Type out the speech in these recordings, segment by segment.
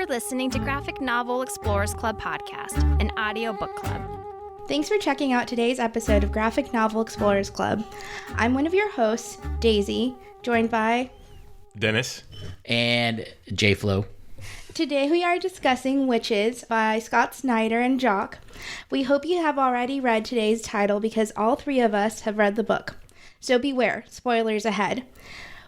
are listening to Graphic Novel Explorers Club podcast, an audio book club. Thanks for checking out today's episode of Graphic Novel Explorers Club. I'm one of your hosts, Daisy, joined by Dennis and J-Flo. Today we are discussing Wytches by Scott Snyder and Jock. We hope you have already read today's title because all three of us have read the book. So beware, spoilers ahead.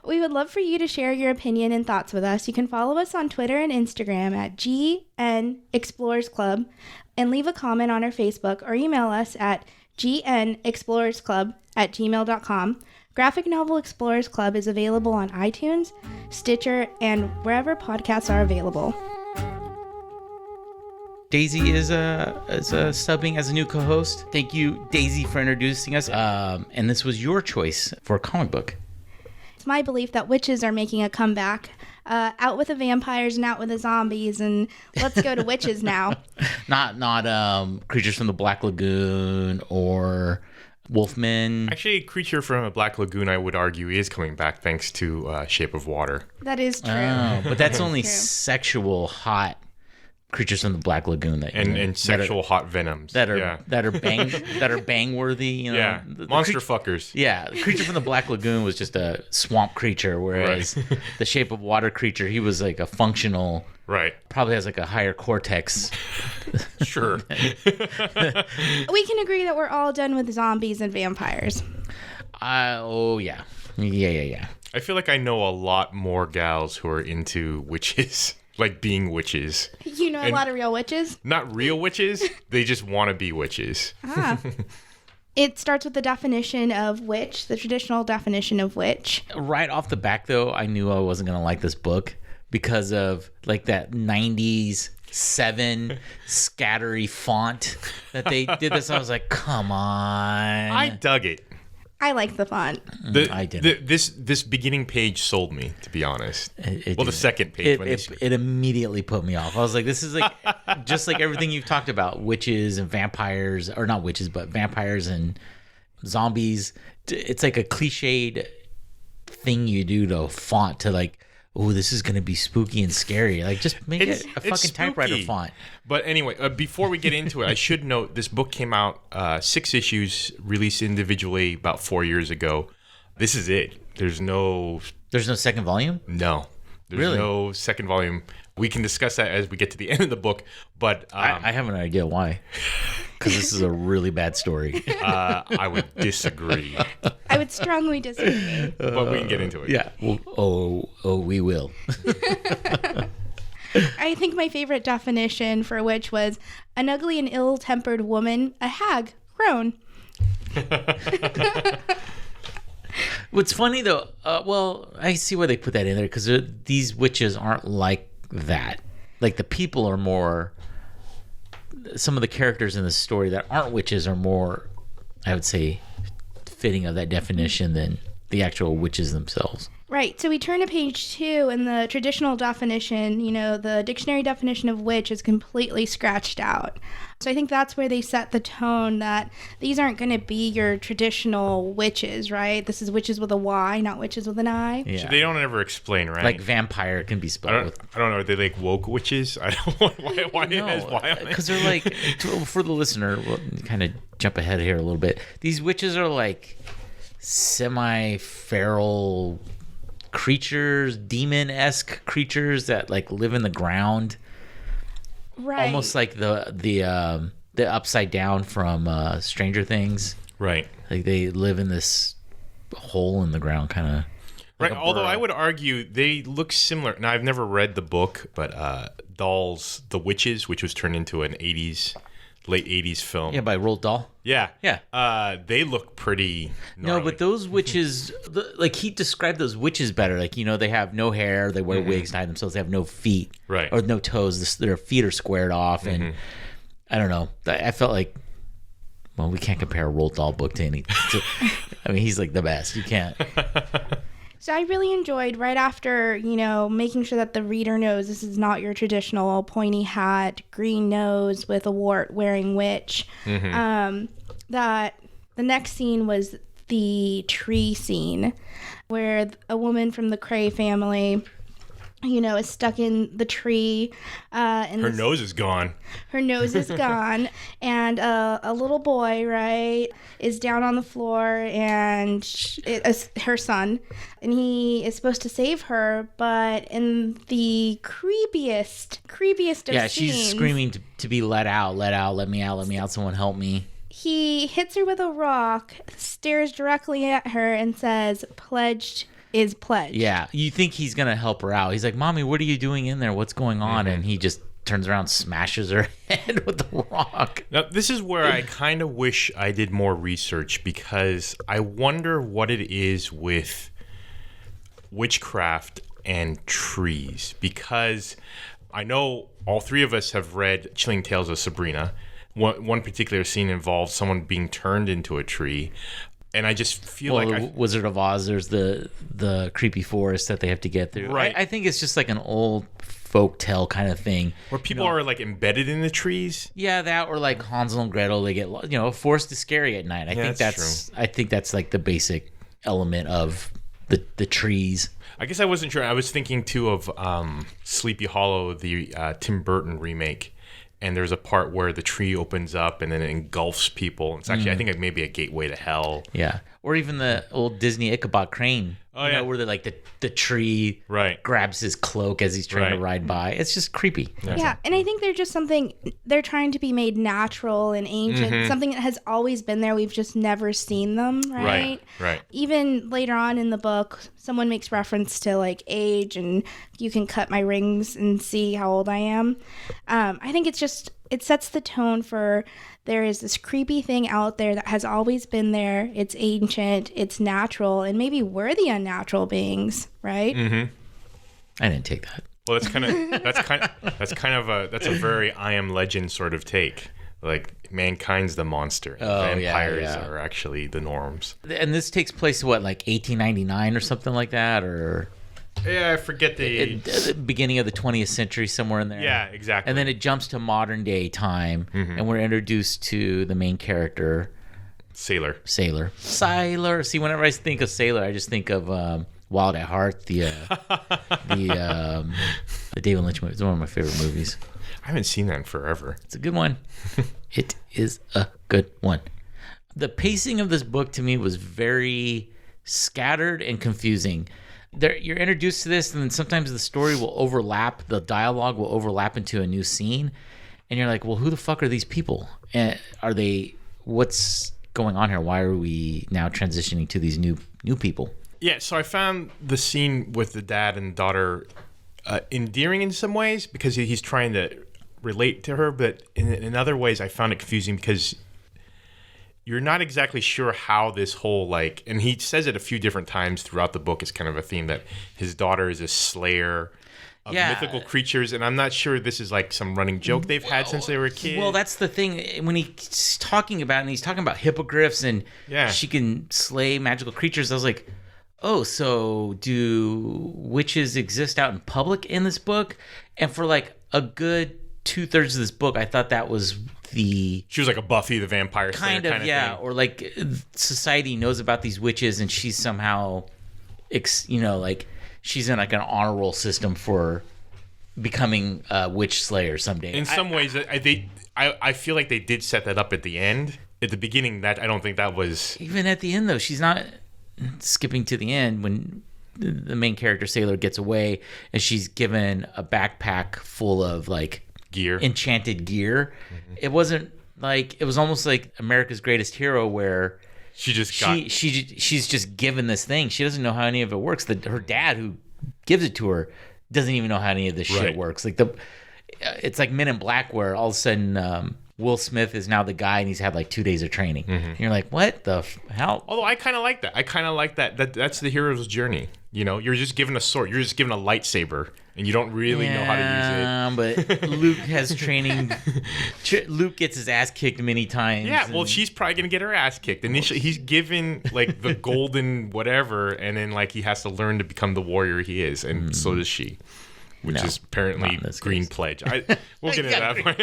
We would love for you to share your opinion and thoughts with us. You can follow us on Twitter and Instagram at GN Explorers Club and leave a comment on our Facebook or email us at gnexplorersclub@gmail.com. Graphic Novel Explorers Club is available on iTunes, Stitcher, and wherever podcasts are available. Daisy is subbing as a new co-host. Thank you, Daisy, for introducing us. And this was your choice for a comic book. It's my belief that witches are making a comeback. Out with the vampires and out with the zombies, and let's go to witches now. Not Creatures from the Black Lagoon or Wolfmen. Actually, Creature from a Black Lagoon, I would argue, is coming back thanks to Shape of Water. That is true. Oh, but that's only sexual hot creatures from the Black Lagoon and sexual hot venoms that are bang worthy. You know, yeah, monster fuckers. Yeah, the creature from the Black Lagoon was just a swamp creature, whereas the Shape of Water creature, he was like a functional. Right. Probably has like a higher cortex. Sure. We can agree that we're all done with zombies and vampires. Yeah. I feel like I know a lot more gals who are into witches. Like being witches. You know a lot of real witches? Not real witches. They just want to be witches. It starts with the definition of witch, the traditional definition of witch. Right off the back, though, I knew I wasn't going to like this book because of like that 90s 7 scattery font that they did this. I was like, come on. I dug it. I like the font. I didn't. This beginning page sold me, to be honest. The second page. It immediately put me off. I was like, this is like just like everything you've talked about, witches and vampires, or not witches, but vampires and zombies. It's like a cliched thing you do to font to like, oh, this is going to be spooky and scary. Like, just make it a fucking typewriter font. But anyway, before we get into it, I should note this book came out 6 issues, released individually about 4 years ago. This is it. There's no second volume? No. There's really? No second volume. We can discuss that as we get to the end of the book. But I have an idea why. Because this is a really bad story. I would disagree. I would strongly disagree. But we can get into it. Yeah. Well, we will. I think my favorite definition for witch was an ugly and ill-tempered woman, a hag, grown. What's funny, though, I see why they put that in there, because these witches aren't like that. Like, the people are more... Some of the characters in the story that aren't witches are more, I would say, fitting of that definition than the actual witches themselves. Right. So we turn to page 2, and the traditional definition, the dictionary definition of witch is completely scratched out. So I think that's where they set the tone that these aren't going to be your traditional witches, right? This is witches with a Y, not witches with an I. Yeah. So they don't ever explain, right? Like vampire can be spelled with... I don't know. Are they like woke witches? I don't know why it has Y on it. Because they're like, for the listener, we'll kind of jump ahead here a little bit. These witches are like semi-feral creatures, demon-esque creatures that like live in the ground, right? Almost like the Upside Down from Stranger Things, right? Like they live in this hole in the ground, kind of. Right. Although I would argue they look similar. Now I've never read the book, but Dahl's The Wytches, which was turned into an late 80s film. Yeah, by Roald Dahl. Yeah. Yeah. They look pretty gnarly. No, but those witches, like he described those witches better. Like, they have no hair, they wear wigs to hide themselves, they have no feet. Right. Or no toes, their feet are squared off. And I don't know. I felt like, well, we can't compare a Roald Dahl book to anything. I mean, he's like the best. You can't. So I really enjoyed right after, making sure that the reader knows this is not your traditional pointy hat, green nose with a wart wearing witch. That the next scene was the tree scene where a woman from the Cray family is stuck in the tree. Her nose is gone. Her nose is gone. And a little boy, right, is down on the floor, and it's her son. And he is supposed to save her, but in the creepiest of she's scenes, screaming to be let out, let me out, someone help me. He hits her with a rock, stares directly at her, and says, "Pledged is pledged." Yeah, you think he's going to help her out. He's like, "Mommy, what are you doing in there? What's going on?" And he just turns around, smashes her head with the rock. Now, this is where I kind of wish I did more research, because I wonder what it is with witchcraft and trees. Because I know all three of us have read Chilling Tales of Sabrina. One particular scene involves someone being turned into a tree. And I just feel Wizard of Oz, there's the creepy forest that they have to get through. Right. I think it's just like an old folk tale kind of thing. Where people are like embedded in the trees. Yeah, that, or like Hansel and Gretel, they get, forest is scary at night. I think that's like the basic element of the trees. I guess I wasn't sure. I was thinking too of Sleepy Hollow, the Tim Burton remake. And there's a part where the tree opens up and then it engulfs people. It's actually, I think, maybe a gateway to hell. Yeah. Or even the old Disney Ichabod Crane. Where they're like the tree grabs his cloak as he's trying to ride by. It's just creepy. Yeah. And I think they're just they're trying to be made natural and ancient. Something that has always been there. We've just never seen them, right? Right. Even later on in the book, someone makes reference to like age, and you can cut my rings and see how old I am. I think it sets the tone for, there is this creepy thing out there that has always been there. It's ancient, it's natural, and maybe we're the unnatural beings, right? Mm-hmm. I didn't take that. Well, that's a very I Am Legend sort of take. Like, mankind's the monster. Vampires are actually the norms. And this takes place, what, like 1899 or something like that, or? Yeah, I forget the beginning of the 20th century, somewhere in there. Yeah, exactly. And then it jumps to modern day time, and we're introduced to the main character, Sailor. See, whenever I think of Sailor, I just think of Wild at Heart, the David Lynch movie. It's one of my favorite movies. I haven't seen that in forever. It's a good one. It is a good one. The pacing of this book to me was very scattered and confusing. You're introduced to this, and then sometimes the story will overlap, the dialogue will overlap into a new scene, and you're like, well, who the fuck are these people? And what's going on here? Why are we now transitioning to these new people? Yeah, so I found the scene with the dad and daughter endearing in some ways, because he's trying to relate to her, but in other ways I found it confusing, because you're not exactly sure how this whole, and he says it a few different times throughout the book. It's kind of a theme that his daughter is a slayer of mythical creatures, and I'm not sure this is like some running joke they've had since they were a kid. Well, that's the thing. When he's talking about hippogriffs and she can slay magical creatures, I was like, oh, so do witches exist out in public in this book? And for like a good 2/3 of this book, I thought that was she was like a Buffy the Vampire Slayer kind of thing. Or like society knows about these witches, and she's somehow, she's in like an honor roll system for becoming a witch slayer someday. In some ways, I feel like they did set that up at the end. At the beginning, that I don't think that was... Even at the end, though, she's not skipping to the end when the main character, Sailor, gets away, and she's given a backpack full of like gear, enchanted gear. It wasn't like, it was almost like America's Greatest Hero, where she's just given this thing. She doesn't know how any of it works. Her dad, who gives it to her, doesn't even know how any of this shit works. Like it's like Men in Black, where all of a sudden Will Smith is now the guy, and he's had like 2 days of training. And you're like, what the hell? Although I kind of like that. That's the hero's journey. You're just given a sword. You're just given a lightsaber, and you don't really know how to use it. But Luke has training. Luke gets his ass kicked many times. Yeah, well, she's probably going to get her ass kicked. Initially, he's given like the golden whatever, and then like he has to learn to become the warrior he is, and so does she. which is apparently Green Pledge. We'll get into that point.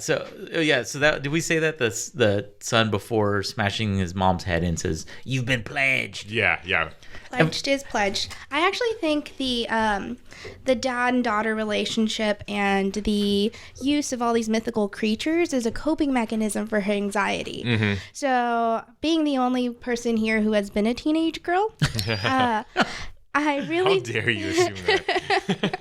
So that, did we say that the son before smashing his mom's head in says, "You've been pledged"? Yeah. Pledged is pledged. I actually think the dad and daughter relationship and the use of all these mythical creatures is a coping mechanism for her anxiety. Mm-hmm. So, being the only person here who has been a teenage girl, I really... How dare you assume that?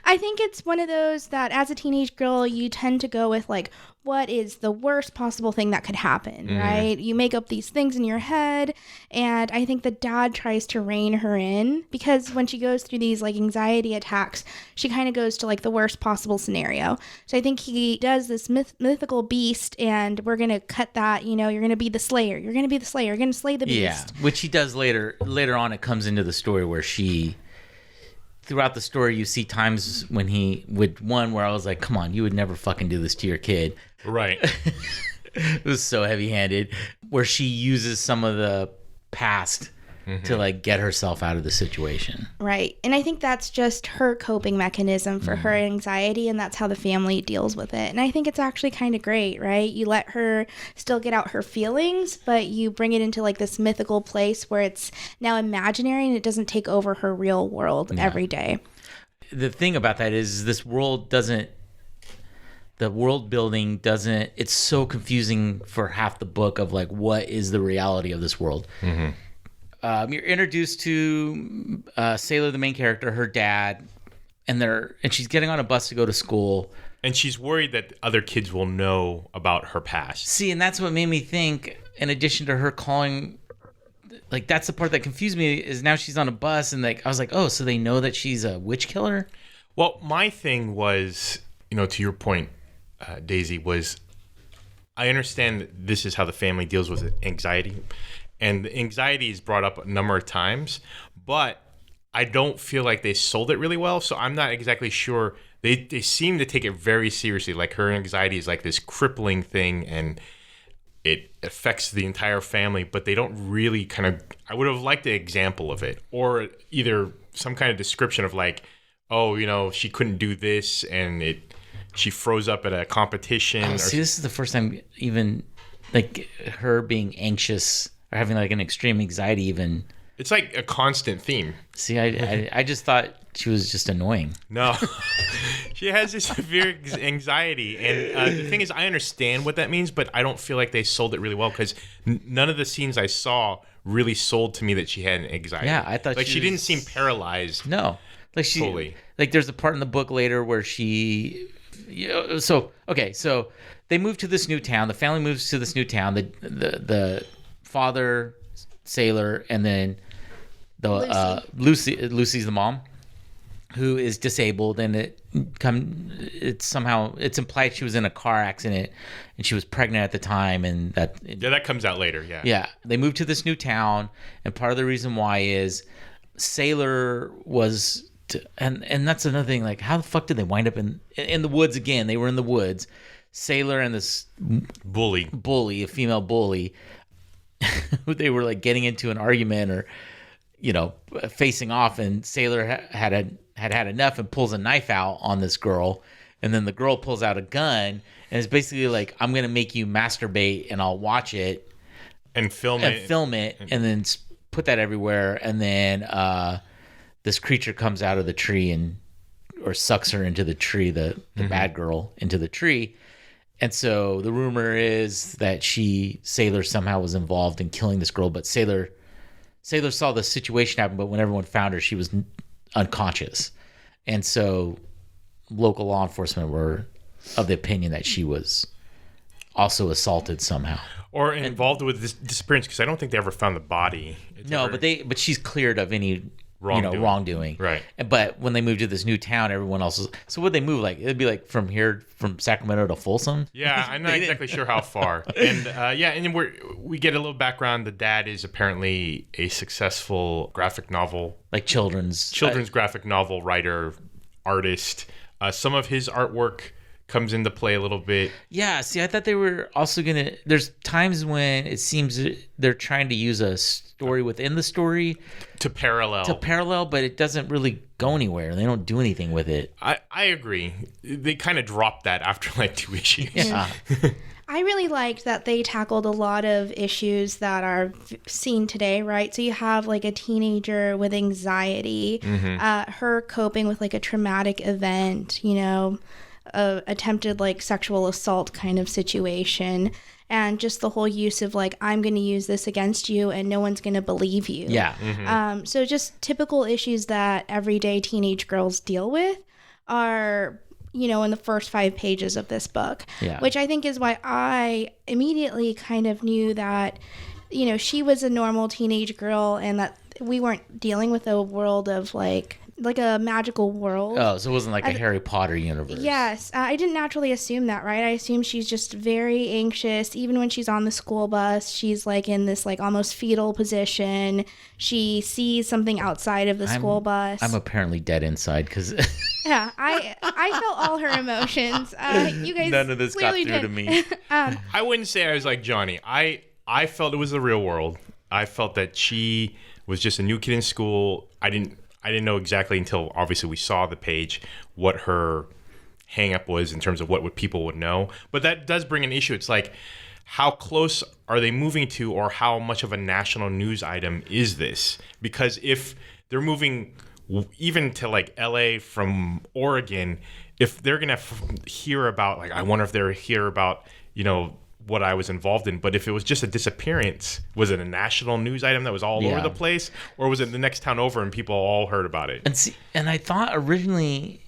I think it's one of those that as a teenage girl, you tend to go with like, what is the worst possible thing that could happen, right? You make up these things in your head. And I think the dad tries to rein her in because when she goes through these like anxiety attacks, she kind of goes to like the worst possible scenario. So I think he does this mythical beast and we're going to cut that, you're going to be the slayer. You're going to be the slayer. You're going to slay the beast. Yeah, which he does later. Later on, it comes into the story where throughout the story, you see times when he would one where I was like, come on, you would never fucking do this to your kid. Right. It was so heavy-handed, where she uses some of the past to like get herself out of the situation. Right. And I think that's just her coping mechanism for her anxiety, and that's how the family deals with it. And I think it's actually kind of great, right? You let her still get out her feelings, but you bring it into like this mythical place where it's now imaginary and it doesn't take over her real world every day. The thing about that is this world the world building doesn't, it's so confusing for half the book of like, what is the reality of this world? You're introduced to Sailor, the main character, her dad, and she's getting on a bus to go to school. And she's worried that other kids will know about her past. See, and that's what made me think, in addition to her calling, like that's the part that confused me, is now she's on a bus and like, I was like, oh, so they know that she's a witch killer? Well, my thing was, to your point, Daisy, was I understand that this is how the family deals with anxiety. And the anxiety is brought up a number of times, but I don't feel like they sold it really well. So I'm not exactly sure. They seem to take it very seriously. Like her anxiety is like this crippling thing and it affects the entire family, but they don't really I would have liked an example of it, or either some kind of description of like, oh, she couldn't do this and she froze up at a competition. See, this is the first time even like her being anxious or having like an extreme anxiety even. It's like a constant theme. See, I just thought she was just annoying. No. She has this severe anxiety. And the thing is, I understand what that means, but I don't feel like they sold it really well because none of the scenes I saw really sold to me that she had an anxiety. Yeah, I thought she didn't seem paralyzed. No. Like fully. Like there's a part in the book later where she... So they move to this new town. The family moves to this new town. The father, Sailor, and then Lucy's the mom, who is disabled, and it's implied she was in a car accident and she was pregnant at the time, and that comes out later. They moved to this new town, and part of the reason why is Sailor was and that's another thing, like how the fuck did they wind up in the woods again? They were in the woods, Sailor and this bully, a female bully. They were like getting into an argument or facing off, and Sailor had enough and pulls a knife out on this girl, and then the girl pulls out a gun and it's basically like, I'm gonna make you masturbate and I'll watch it and film it and then put that everywhere, and then this creature comes out of the tree or sucks her into the tree, the bad girl into the tree. And so the rumor is that Sailor somehow was involved in killing this girl, but Sailor saw the situation happen, but when everyone found her, she was unconscious. And so local law enforcement were of the opinion that she was also assaulted somehow. Or involved with this disappearance, because I don't think they ever found the body. But she's cleared of any wrongdoing. Right. But when they moved to this new town, everyone else was... So would they move? Like, it'd be like from Sacramento to Folsom? Yeah, I'm not exactly sure how far. And and then we get a little background. The dad is apparently a successful graphic novel... Like children's graphic novel writer, artist. Some of his artwork comes into play a little bit. Yeah, see, I thought they were also gonna. There's times when it seems they're trying to use a story within the story to parallel, but it doesn't really go anywhere. They don't do anything with it. I agree. They kind of dropped that after like 2 issues. Yeah. I really liked that they tackled a lot of issues that are seen today, right? So you have like a teenager with anxiety, her coping with like a traumatic event, you know, attempted like sexual assault kind of situation, and just the whole use of like, I'm going to use this against you and no one's going to believe you. Yeah. So just typical issues that everyday teenage girls deal with are, you know, in the first 5 pages of this book, which I think is why I immediately kind of knew that, you know, she was a normal teenage girl and that we weren't dealing with a world of like a magical world. Oh, so it wasn't like a Harry Potter universe. Yes. I didn't naturally assume that, right? I assumed she's just very anxious. Even when she's on the school bus, she's like in this like almost fetal position. She sees something outside of the school bus. I'm apparently dead inside because... Yeah, I felt all her emotions. You guys none of this got clearly through to me. I wouldn't say I was like Johnny. I felt it was the real world. I felt that she was just a new kid in school. I didn't know exactly until obviously we saw the page what her hang up was in terms of what people would know. But that does bring an issue. It's like, how close are they moving to, or how much of a national news item is this? Because if they're moving even to like LA from Oregon, if they're going to hear about, like, I wonder if they're hear about, you know, what I was involved in. But if it was just a disappearance, was it a national news item that was all over the place, or was it the next town over and people all heard about it? And I thought originally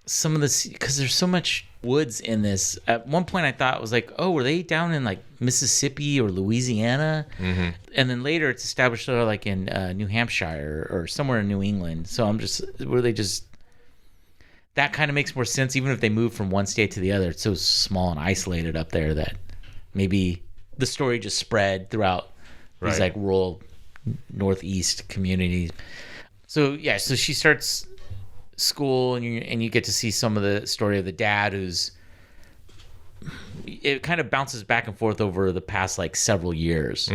some of this, because there's so much woods in this. At one point I thought it was like, oh, were they down in like Mississippi or Louisiana? Mm-hmm. And then later it's established they're like in New Hampshire or somewhere in New England. So I'm just, were they just, that kind of makes more sense. Even if they move from one state to the other, it's so small and isolated up there that maybe the story just spread throughout these like rural Northeast communities. So yeah, so she starts school and you get to see some of the story of the dad, who's, it kind of bounces back and forth over the past like several years,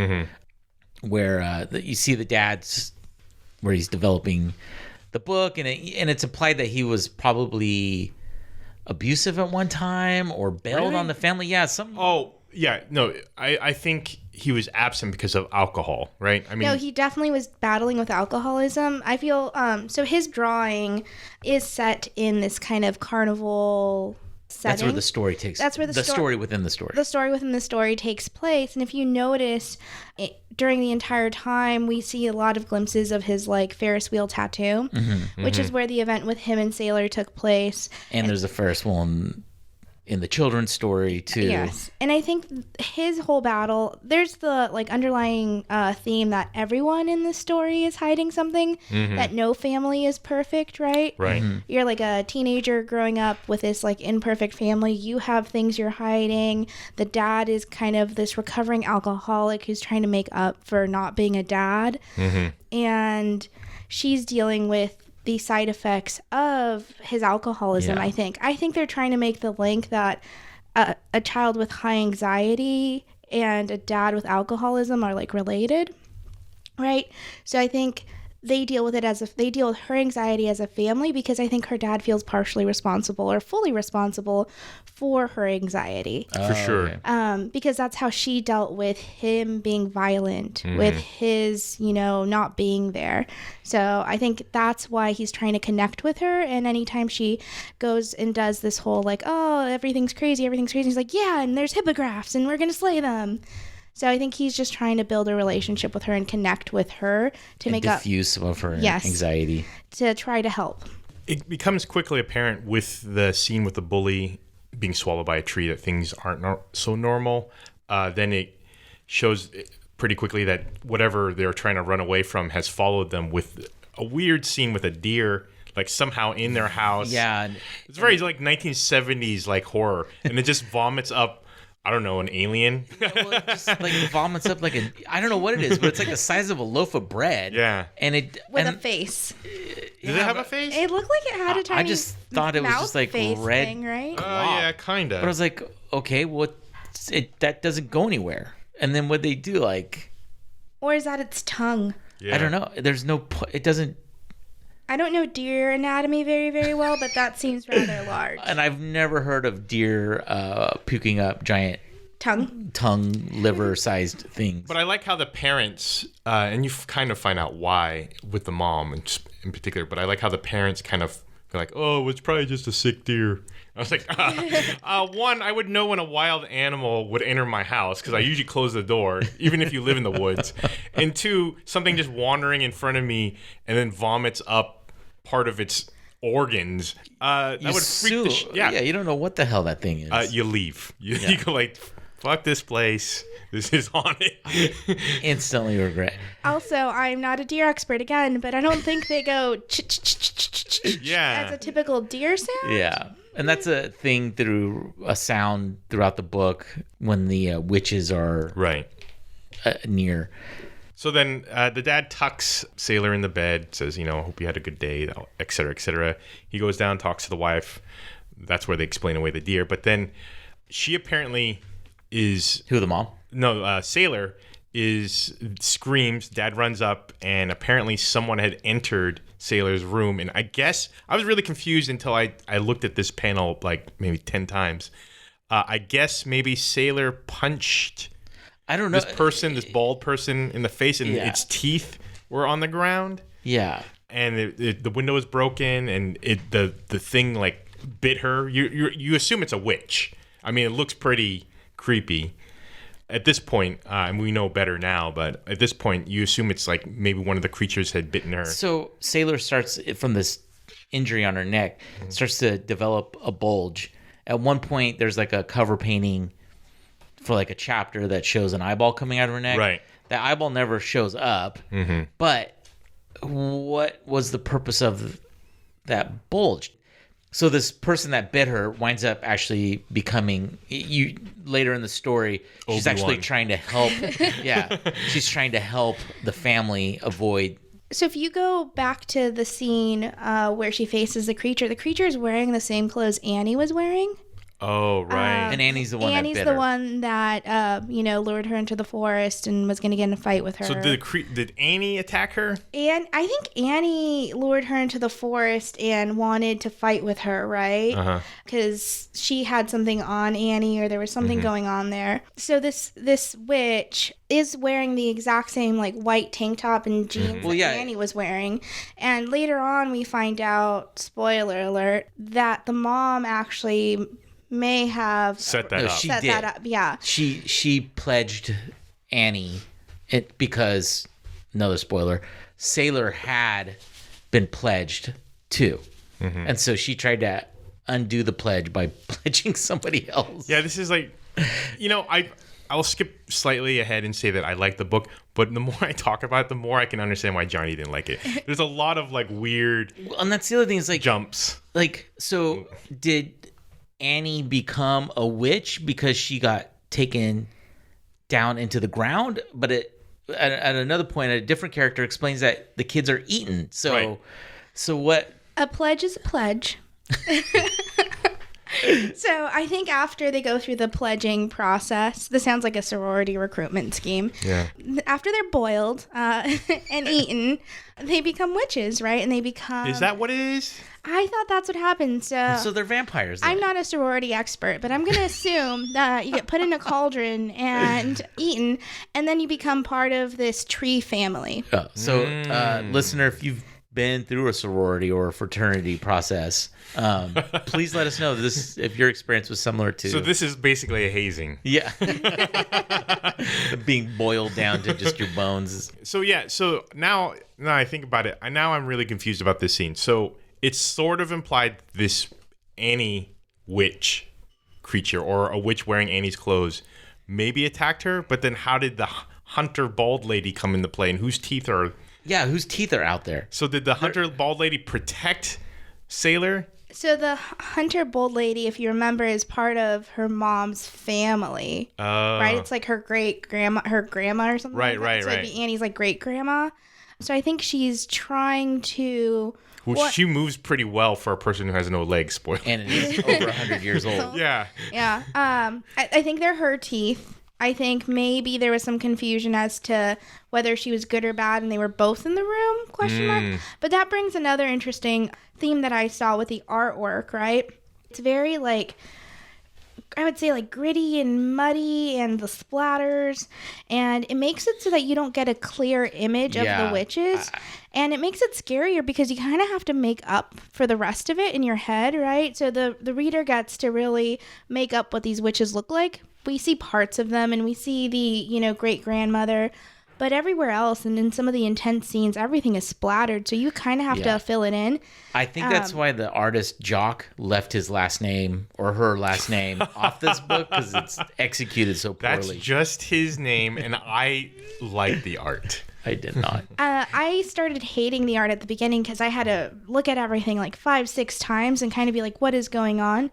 where you see the dad's, where he's developing the book, and it's implied that he was probably abusive at one time or bailed on the family. Yeah, something. Oh, yeah, no, I think he was absent because of alcohol, right? I mean, no, he definitely was battling with alcoholism. I feel so his drawing is set in this kind of carnival setting. That's where the story takes. That's where the story within the story. The story within the story takes place, and if you notice, during the entire time, we see a lot of glimpses of his like Ferris wheel tattoo, which is where the event with him and Sailor took place. And there's a Ferris wheel in the children's story too. Yes, and I think his whole battle, there's the like underlying theme that everyone in this story is hiding something, that no family is perfect, right? Right. You're like a teenager growing up with this like imperfect family. You have things you're hiding. The dad is kind of this recovering alcoholic who's trying to make up for not being a dad, and she's dealing with the side effects of his alcoholism. I think they're trying to make the link that a child with high anxiety and a dad with alcoholism are like related, right? So I think they deal with it they deal with her anxiety as a family, because I think her dad feels partially responsible or fully responsible for her anxiety. For sure. Okay. Because that's how she dealt with him being violent, with his, not being there. So I think that's why he's trying to connect with her. And anytime she goes and does this whole like, oh, everything's crazy, he's like, yeah, and there's hippogriffs and we're going to slay them. So I think he's just trying to build a relationship with her and connect with her to make up, diffuse some of her anxiety, to try to help. It becomes quickly apparent with the scene with the bully being swallowed by a tree that things aren't so normal. Then it shows pretty quickly that whatever they're trying to run away from has followed them, with a weird scene with a deer like somehow in their house. Yeah, it's very like 1970s like horror, and it just vomits up I don't know, an alien. Well, it just like vomits up like I don't know what it is, but it's like the size of a loaf of bread. Yeah. And it With a face. Does it have a face? It looked like it had a tiny I just thought it was just like face red. thing, right? Oh, yeah, kind of. But I was like, okay, well, that doesn't go anywhere. And then what they do, like, Or is that its tongue? Yeah. I don't know. There's no. It doesn't. I don't know deer anatomy very, very well, but that seems rather large. And I've never heard of deer puking up giant Tongue, liver-sized things. But I like how the parents, and you kind of find out why with the mom in particular, but I like how the parents kind of go like, oh, it's probably just a sick deer. I was like, one, I would know when a wild animal would enter my house because I usually close the door, even if you live in the woods. And two, something just wandering in front of me and then vomits up part of its organs. That would freak the yeah, you don't know what the hell that thing is. You leave. You go like, fuck this place. This is haunted. Instantly regret. Also, I'm not a deer expert again, but I don't think they go Yeah. as a typical deer sound. Yeah. And that's a thing through a sound throughout the book when the witches are Right. Near. So then the dad tucks Sailor in the bed, says, hope you had a good day, et cetera, et cetera. He goes down, talks to the wife. That's where they explain away the deer. But then she apparently is... Who, the mom? No, Sailor screams. Dad runs up, and apparently someone had entered Sailor's room. And I guess I was really confused until I looked at this panel like maybe 10 times. I guess maybe Sailor punched... I don't know. This bald person in the face, and its teeth were on the ground. Yeah. And the window was broken, and the thing like bit her. You assume it's a witch. I mean, it looks pretty creepy at this point, and we know better now. But at this point, you assume it's like maybe one of the creatures had bitten her. So Sailor starts from this injury on her neck, starts to develop a bulge. At one point, there's like a cover painting for like a chapter that shows an eyeball coming out of her neck. Right. That eyeball never shows up. Mm-hmm. But what was the purpose of that bulge? So this person that bit her winds up actually becoming later in the story. She's Obi-Wan. actually trying to help. Yeah, she's trying to help the family avoid. So if you go back to the scene where she faces the creature is wearing the same clothes Annie was wearing. Oh, right. And Annie's the one Annie's that bit the her. one that lured her into the forest and was going to get in a fight with her. So did Annie attack her? And I think Annie lured her into the forest and wanted to fight with her, right? Uh-huh. Because she had something on Annie, or there was something going on there. So this witch is wearing the exact same like white tank top and jeans that Annie was wearing. And later on we find out, spoiler alert, that the mom actually may have Set that up. She set did. that up. Yeah. She pledged Annie because, another spoiler, Sailor had been pledged too. Mm-hmm. And so she tried to undo the pledge by pledging somebody else. Yeah, this is like, I'll skip slightly ahead and say that I like the book, but the more I talk about it, the more I can understand why Johnny didn't like it. There's a lot of like weird And that's the other thing is like jumps. Like, so did Annie become a witch because she got taken down into the ground? But at another point, a different character explains that the kids are eaten. So, Right. So what? A pledge is a pledge. So I think after they go through the pledging process, this sounds like a sorority recruitment scheme. Yeah. After they're boiled and eaten, they become witches, right? And they become... Is that what it is? I thought that's what happened. So they're vampires. Then. I'm not a sorority expert, but I'm going to assume that you get put in a cauldron and eaten, and then you become part of this tree family. So, listener, if you've been through a sorority or a fraternity process, please let us know if your experience was similar to. So this is basically a hazing. Yeah. Being boiled down to just your bones. So yeah, so now I think about it, I'm really confused about this scene. So it's sort of implied this Annie witch creature, or a witch wearing Annie's clothes, maybe attacked her, but then how did the hunter bald lady come into play, and whose teeth are... Yeah, whose teeth are out there? So did the hunter bald lady protect Sailor? So the Hunter Bold lady, if you remember, is part of her mom's family. Right? It's like her grandma or something. Right, like that. right, so right. It'd be Annie's like great grandma. So I think she's trying to. Well, she moves pretty well for a person who has no legs. Spoiler. And it is over 100 years old. Yeah. Yeah. I think they're her teeth. I think maybe there was some confusion as to whether she was good or bad, and they were both in the room, question mark. But that brings another interesting theme that I saw with the artwork, right? It's very, like, I would say, like, gritty and muddy, and the splatters, and it makes it so that you don't get a clear image of the witches. And it makes it scarier because you kind of have to make up for the rest of it in your head, right? So the reader gets to really make up what these witches look like. We see parts of them, and we see the, great-grandmother, but everywhere else, and in some of the intense scenes, everything is splattered, so you kind of have to fill it in. I think that's why the artist Jock left his last name or her last name off this book, because it's executed so poorly. That's just his name, and I like the art. I did not. I started hating the art at the beginning because I had to look at everything like 5-6 times and kind of be like, what is going on?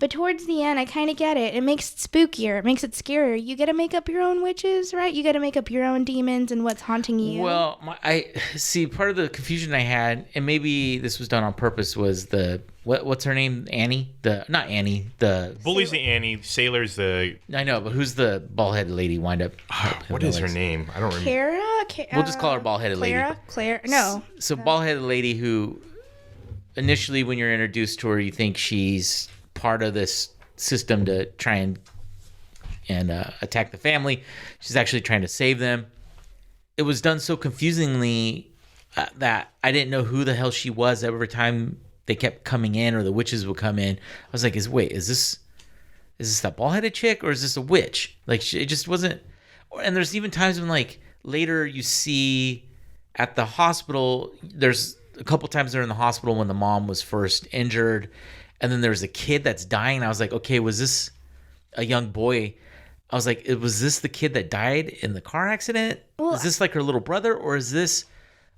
But towards the end, I kind of get it. It makes it spookier. It makes it scarier. You got to make up your own witches, right? You got to make up your own demons and what's haunting you. Well, I see part of the confusion I had, and maybe this was done on purpose, was what's her name? Annie? Not Annie. The Bully's the Annie. Sailor's the... I know, but who's the bald-headed lady wind up? What is her name? I don't remember. Clara? We'll just call her bald-headed lady. Claire? No. So bald-headed lady who, initially when you're introduced to her, you think she's part of this system to try and attack the family. She's actually trying to save them. It was done so confusingly that I didn't know who the hell she was every time they kept coming in, or the witches would come in. I was like, is this that bald-headed chick, or is this a witch? Like, it just wasn't. And there's even times when, like, later you see at the hospital, there's a couple times they're in the hospital when the mom was first injured, and then there's a kid that's dying. And I was like, okay, was this a young boy? I was like, was this the kid that died in the car accident? Well, is this like her little brother, or is this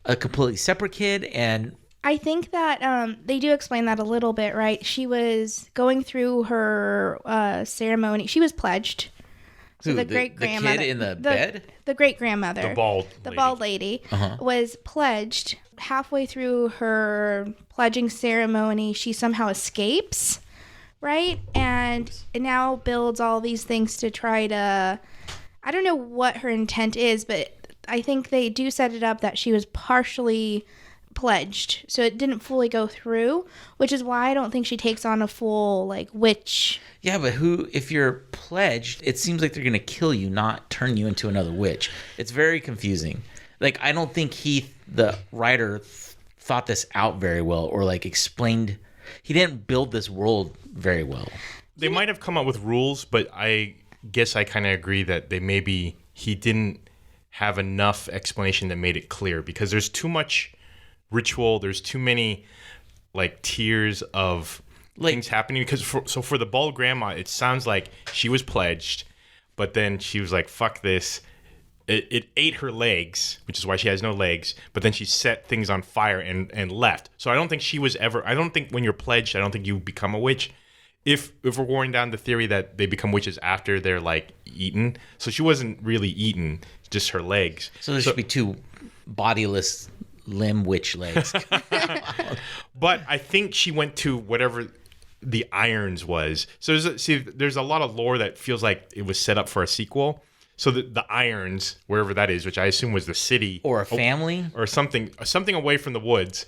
a completely separate kid? And I think that they do explain that a little bit, right? She was going through her ceremony. She was pledged. So the great-grandmother, kid in the bed? The great-grandmother. The bald lady was pledged. Halfway through her pledging ceremony, she somehow escapes, right? And it now builds all these things to try to... I don't know what her intent is, but I think they do set it up that she was partially pledged, so it didn't fully go through, which is why I don't think she takes on a full, like, witch... Yeah, but if you're pledged, it seems like they're going to kill you, not turn you into another witch. It's very confusing. Like, I don't think the writer, thought this out very well, or, like, explained. He didn't build this world very well. They might have come up with rules, but I guess I kind of agree that he didn't have enough explanation that made it clear, because there's too much ritual. There's too many, like, tiers of... things happening, because for the bald grandma, it sounds like she was pledged, but then she was like, fuck this. It ate her legs, which is why she has no legs, but then she set things on fire and left. So I don't think she was ever... I don't think when you're pledged, I don't think you become a witch. If we're going down the theory that they become witches after they're, like, eaten. So she wasn't really eaten, just her legs. So there should be two bodiless limb witch legs. But I think she went to whatever the irons was. So there's a lot of lore that feels like it was set up for a sequel. So the irons, wherever that is, which I assume was the city or a family or something away from the woods.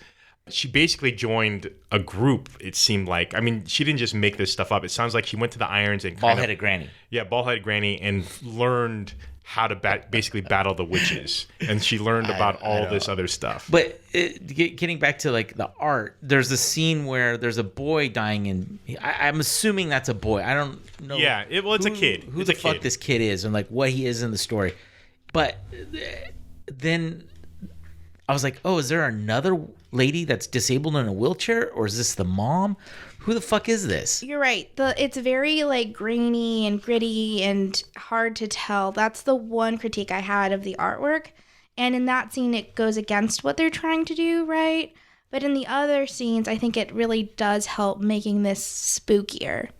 She basically joined a group, it seemed like. I mean, she didn't just make this stuff up. It sounds like she went to the irons and bald-headed granny. Yeah, bald-headed granny, and learned how to basically battle the witches, and she learned about all this other stuff. But getting back to, like, the art, there's a scene where there's a boy dying, and I'm assuming that's a boy. I don't know. Yeah, it's a kid. Who the fuck this kid is, and, like, what he is in the story. But then I was like, oh, is there another lady that's disabled in a wheelchair, or is this the mom? Who the fuck is this? You're right. It's very, like, grainy and gritty and hard to tell. That's the one critique I had of the artwork. And in that scene, it goes against what they're trying to do, right? But in the other scenes, I think it really does help making this spookier.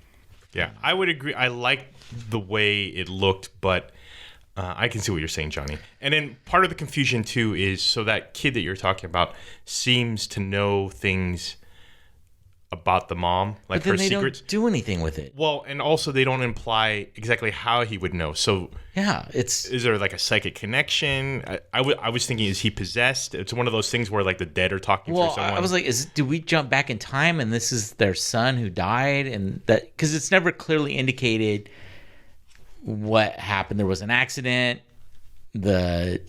Yeah, I would agree. I like the way it looked, but I can see what you're saying, Johnny. And then part of the confusion, too, is so that kid that you're talking about seems to know things about the mom, like but then her they secrets. Don't do anything with it. Well, and also they don't imply exactly how he would know. So Yeah, is there like a psychic connection? I was thinking, is he possessed? It's one of those things where like the dead are talking through someone. I was like, do we jump back in time and this is their son who died? And that, because it's never clearly indicated what happened. There was an accident. The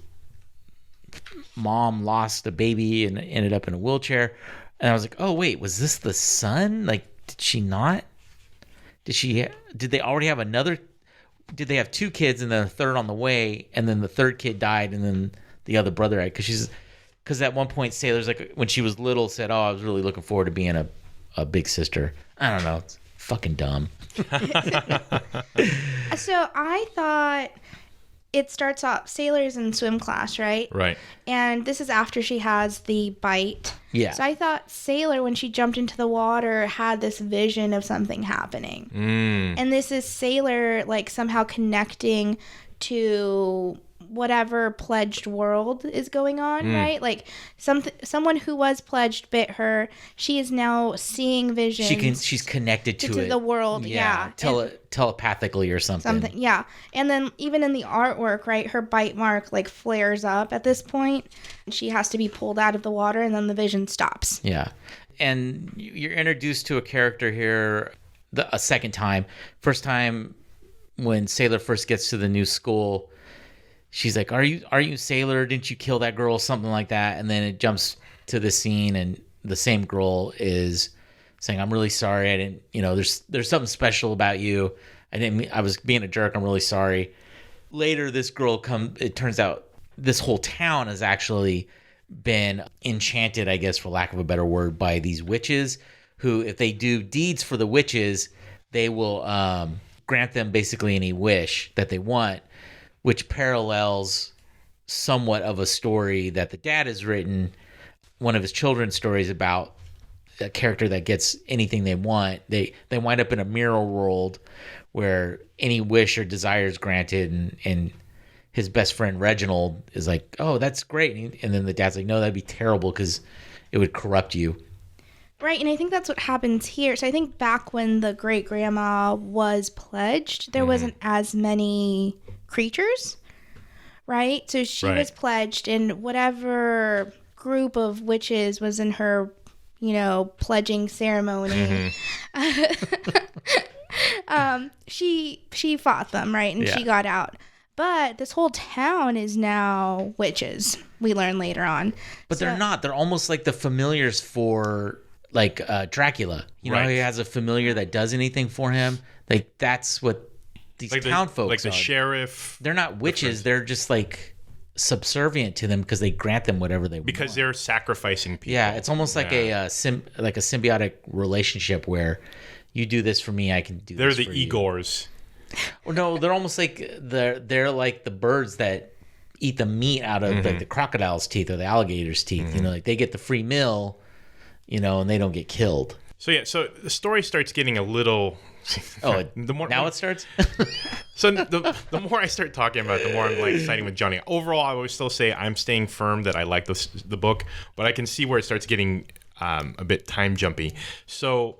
mom lost a baby and ended up in a wheelchair. And I was like, oh, wait, was this the son? Like, did she not? Did they already have another? Did they have two kids and then a third on the way? And then the third kid died and then the other brother died? Because at one point, Sailor's like, when she was little, said, oh, I was really looking forward to being a big sister. I don't know. It's fucking dumb. So I thought it starts off, Sailor's in swim class, right? Right. And this is after she has the bite. Yeah. So I thought Sailor, when she jumped into the water, had this vision of something happening. And this is Sailor, like, somehow connecting to whatever pledged world is going on, right? Like, someone who was pledged bit her. She is now seeing visions. She's connected to it. the world, yeah. Telepathically or something. Yeah. And then even in the artwork, right, her bite mark like flares up at this point. She has to be pulled out of the water and then the vision stops. Yeah. And you're introduced to a character here a second time. First time when Sailor first gets to the new school, she's like, are you Sailor? Didn't you kill that girl? Something like that. And then it jumps to the scene and the same girl is saying, I'm really sorry. I didn't, there's something special about you. I was being a jerk. I'm really sorry. Later, this girl it turns out this whole town has actually been enchanted, I guess, for lack of a better word, by these witches who, if they do deeds for the witches, they will grant them basically any wish that they want, which parallels somewhat of a story that the dad has written, one of his children's stories about a character that gets anything they want. They wind up in a mirror world where any wish or desire is granted, and his best friend Reginald is like, oh, that's great. And then the dad's like, no, that'd be terrible because it would corrupt you. Right, and I think that's what happens here. So I think back when the great-grandma was pledged, there wasn't as many creatures, right? So she was pledged, and whatever group of witches was in her, pledging ceremony, she fought them, right? And she got out. But this whole town is now witches, we learn later on. But they're not. They're almost like the familiars for, like, Dracula. He has a familiar that does anything for him. Like, that's what these town folks like the are. Sheriff. They're not witches. They're just, like, subservient to them because they grant them whatever they want. Because they're sacrificing people. Yeah, it's almost like a symbiotic relationship where you do this for me, I can do this for you. They're the Igors. Well, no, they're almost like they're like the birds that eat the meat out of the crocodile's teeth or the alligator's teeth. Like they get the free meal, and they don't get killed. So the story starts getting a little. It starts. So the more I start talking about it, the more I'm like siding with Johnny. Overall, I would still say I'm staying firm that I like the book, but I can see where it starts getting a bit time jumpy. So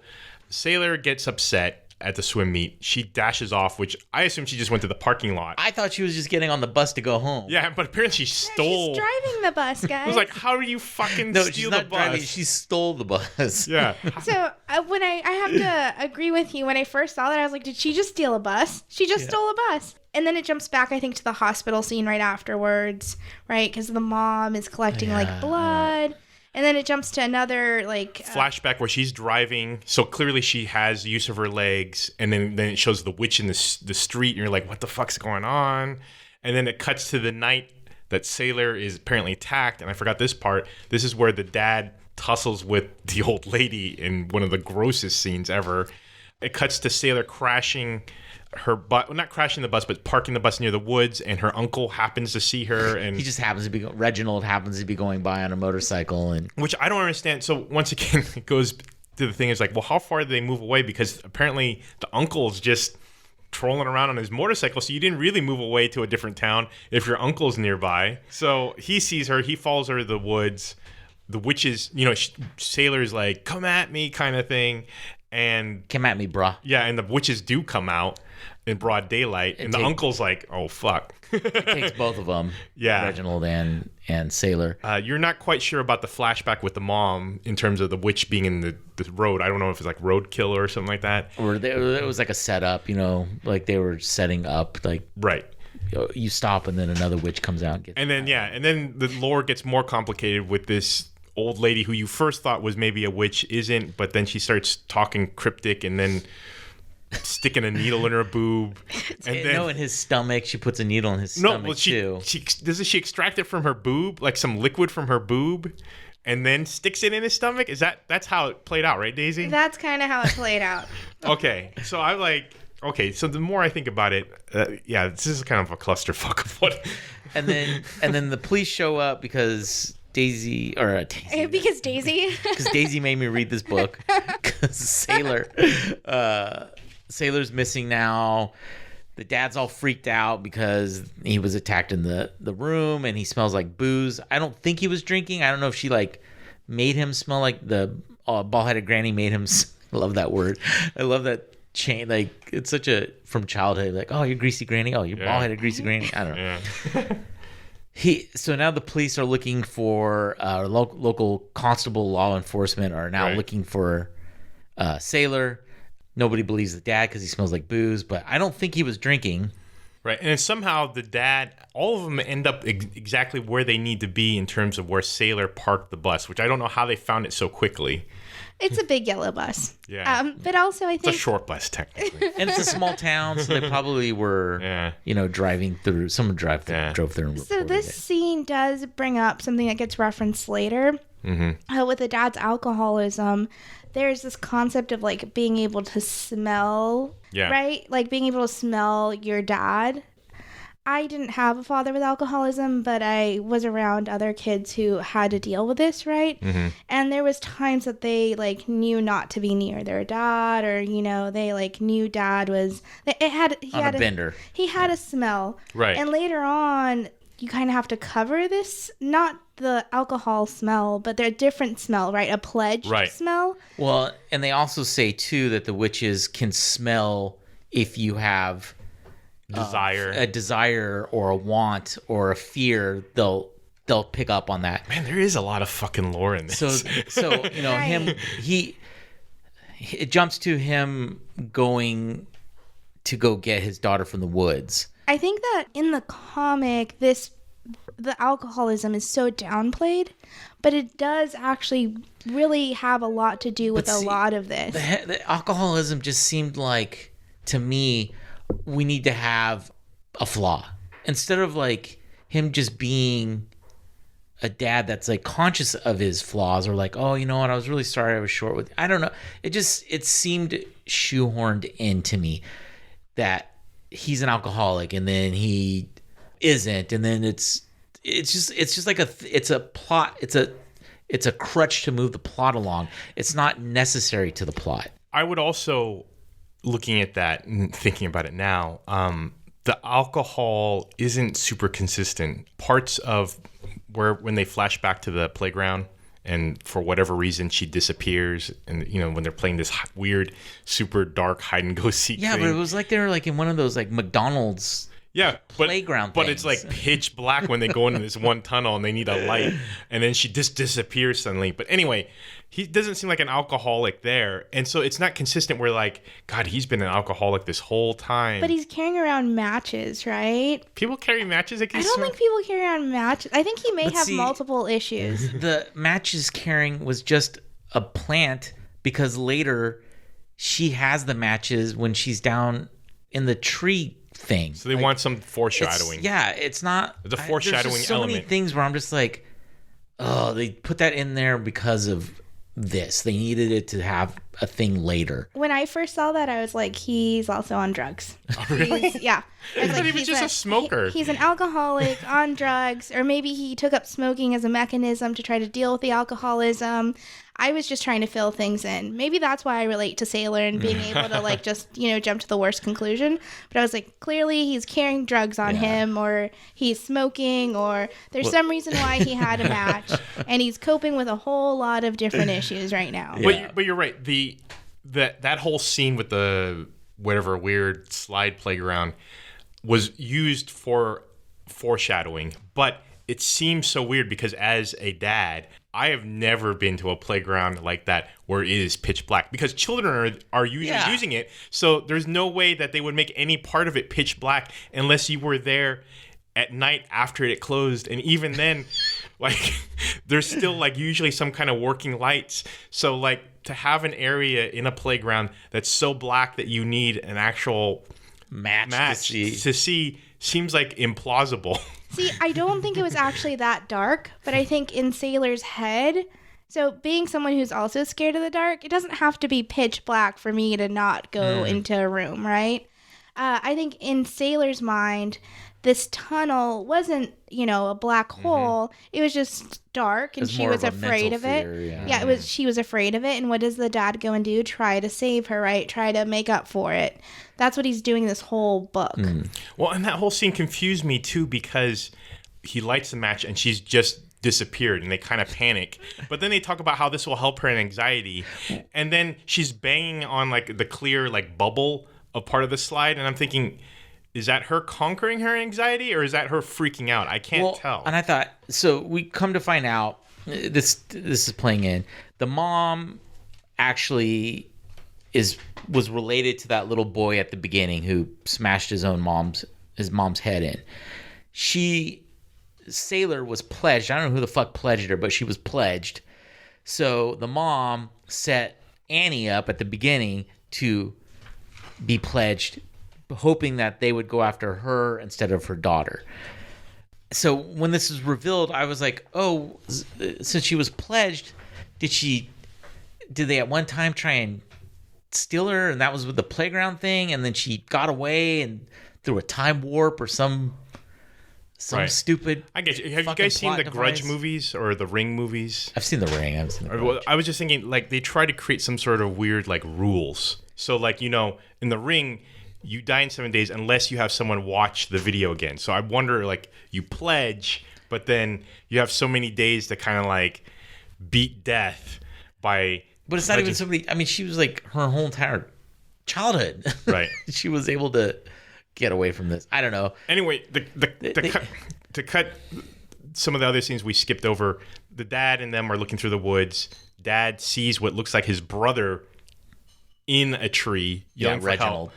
Sailor gets upset at the swim meet. She dashes off, which I assume she just went to the parking lot. I thought she was just getting on the bus to go home. Yeah, but apparently she stole. She's driving the bus, guys. I was like, how do you fucking steal the bus? Driving, she stole the bus. Yeah. So when I have to agree with you, when I first saw that, I was like, did she just steal a bus? She just stole a bus. And then it jumps back, I think, to the hospital scene right afterwards, right? Because the mom is collecting blood. And then it jumps to another flashback where she's driving. So clearly she has use of her legs. And then it shows the witch in the street. And you're like, what the fuck's going on? And then it cuts to the night that Sailor is apparently attacked. And I forgot this part. This is where the dad tussles with the old lady in one of the grossest scenes ever. It cuts to Sailor crashing her bus, not crashing the bus, but parking the bus near the woods, and her uncle happens to see her, and He just happens to be Reginald happens to be going by on a motorcycle, and which I don't understand. So once again, it goes to the thing is like, well, how far did they move away? Because apparently the uncle's just trolling around on his motorcycle, so you didn't really move away to a different town if your uncle's nearby. So he sees her, he follows her to the woods. The witches, Sailor's like, come at me kind of thing. And come at me, brah. yeah, and the witches do come out in broad daylight, and the uncle's like, oh, fuck. It takes both of them, Yeah. Reginald and Sailor. You're not quite sure about the flashback with the mom in terms of the witch being in the road. I don't know if it's like roadkill or something like that. Or it was like a setup, like they were setting up, like Right. you stop and then another witch comes out and gets. And then the lore gets more complicated with this old lady who you first thought was maybe a witch isn't, but then she starts talking cryptic and then sticking a needle in her boob. And then in his stomach. She puts a needle in his stomach too. Doesn't she extract it from her boob, like some liquid from her boob, and then sticks it in his stomach? That's how it played out, right, Daisy? That's kind of how it played out. Okay, so I'm like, so the more I think about it, this is kind of a clusterfuck of what. And then the police show up because Daisy. Because Daisy. Because Daisy made me read this book. Because Sailor's missing now. The dad's all freaked out because he was attacked in the room and he smells like booze. I don't think he was drinking. I don't know if she made him smell like the bald-headed granny made him. I love that word. I love that chain. Like, it's such a from childhood. Like, oh, you're greasy granny. Oh, you're bald-headed greasy granny. I don't know. Yeah. So now the police are looking for local constable law enforcement are now looking for Sailor. Nobody believes the dad because he smells like booze, but I don't think he was drinking. Right, and then somehow the dad, all of them end up exactly where they need to be in terms of where Sailor parked the bus, which I don't know how they found it so quickly. It's a big yellow bus. Yeah. But also I think... It's a short bus, technically. And it's a small town, so they probably were, driving through. Someone drove through and reported So this scene does bring up something that gets referenced later. Mm-hmm. With the dad's alcoholism, there's this concept of like being able to smell, right? Like being able to smell your dad. I didn't have a father with alcoholism, but I was around other kids who had to deal with this, right? Mm-hmm. And there was times that they like knew not to be near their dad, or they like knew dad was he had a bender. He had a smell, right? And later on, you kind of have to cover this, not the alcohol smell, but they're a different smell, right? A pledged smell. Well, and they also say too that the witches can smell if you have a desire or a want or a fear. They'll pick up on that. Man, there is a lot of fucking lore in this. So him it jumps to him going to go get his daughter from the woods. I think that in the comic, the alcoholism is so downplayed, but it does actually really have a lot to do with a lot of this. The alcoholism just seemed like, to me, we need to have a flaw. Instead of like him just being a dad that's like conscious of his flaws, or like, oh, you know what, I was really sorry I was short with you. I don't know. It seemed shoehorned into me that he's an alcoholic and then he isn't, and then it's just like it's a plot. It's a crutch to move the plot along. It's not necessary to the plot. I would also, looking at that and thinking about it now, the alcohol isn't super consistent. Parts of when they flash back to the playground and for whatever reason she disappears, and when they're playing this weird, super dark hide and go seek. Yeah, thing. but it was like they were like in one of those like McDonald's. Yeah, playground but things. It's like pitch black when they go into this one tunnel and they need a light, and then she just disappears suddenly. But anyway, he doesn't seem like an alcoholic there, and so it's not consistent. We're like, God, he's been an alcoholic this whole time. But he's carrying around matches, right? People carry matches. I don't think people carry around matches. I think he may have multiple issues. The matches carrying was just a plant, because later she has the matches when she's down in the tree thing. So they want some foreshadowing. It's not. There's a foreshadowing there's just so element. many things where I'm just like, oh, they put that in there because of this. They needed it to have a thing later. When I first saw that, I was like, he's also on drugs. Oh, really? Yeah. I was I thought he was just a smoker. He's an alcoholic on drugs, or maybe he took up smoking as a mechanism to try to deal with the alcoholism. I was just trying to fill things in. Maybe that's why I relate to Sailor and being able to like just, jump to the worst conclusion. But I was like, clearly he's carrying drugs on him, or he's smoking, or there's some reason why he had a match, and he's coping with a whole lot of different issues right now. Yeah. But you're right. That whole scene with the whatever weird slide playground was used for foreshadowing, but it seems so weird because as a dad, I have never been to a playground like that where it is pitch black, because children are usually using it. So there's no way that they would make any part of it pitch black unless you were there at night after it closed. And even then, like, there's still like usually some kind of working lights. So like to have an area in a playground that's so black that you need an actual match to see seems like implausible. See, I don't think it was actually that dark, but I think in Sailor's head, so being someone who's also scared of the dark, it doesn't have to be pitch black for me to not go into a room, right? I think in Sailor's mind, this tunnel wasn't, a black hole. It was just dark, and she was afraid of it. She was afraid of it. And what does the dad go and do? Try to save her, right? Try to make up for it. That's what he's doing this whole book. Well, and that whole scene confused me too, because he lights the match and she's just disappeared, and they kind of panic. But then they talk about how this will help her in anxiety, and then she's banging on like the clear like bubble of part of the slide, and I'm thinking, is that her conquering her anxiety, or is that her freaking out? I can't tell. And I thought, so we come to find out, this is playing in, the mom actually was related to that little boy at the beginning who smashed his mom's head in. Sailor was pledged. I don't know who the fuck pledged her, but she was pledged. So the mom set Annie up at the beginning to be pledged, hoping that they would go after her instead of her daughter. So when this was revealed, I was like, oh, since she was pledged, did they at one time try and steal her, and that was with the playground thing, and then she got away and through a time warp or some stupid. I get you. Have you guys seen the Grudge movies or the Ring movies? I've seen the Ring. I haven't seen the Grudge. I was just thinking, like, they try to create some sort of weird like rules. So like, in the Ring, you die in 7 days unless you have someone watch the video again. So I wonder, like, you pledge, but then you have so many days to kind of like beat death by. But it's not even somebody. I mean, she was like her whole entire childhood. Right. She was able to get away from this. I don't know. Anyway, to cut some of the other scenes we skipped over, the dad and them are looking through the woods. Dad sees what looks like his brother in a tree. Yeah, Reginald.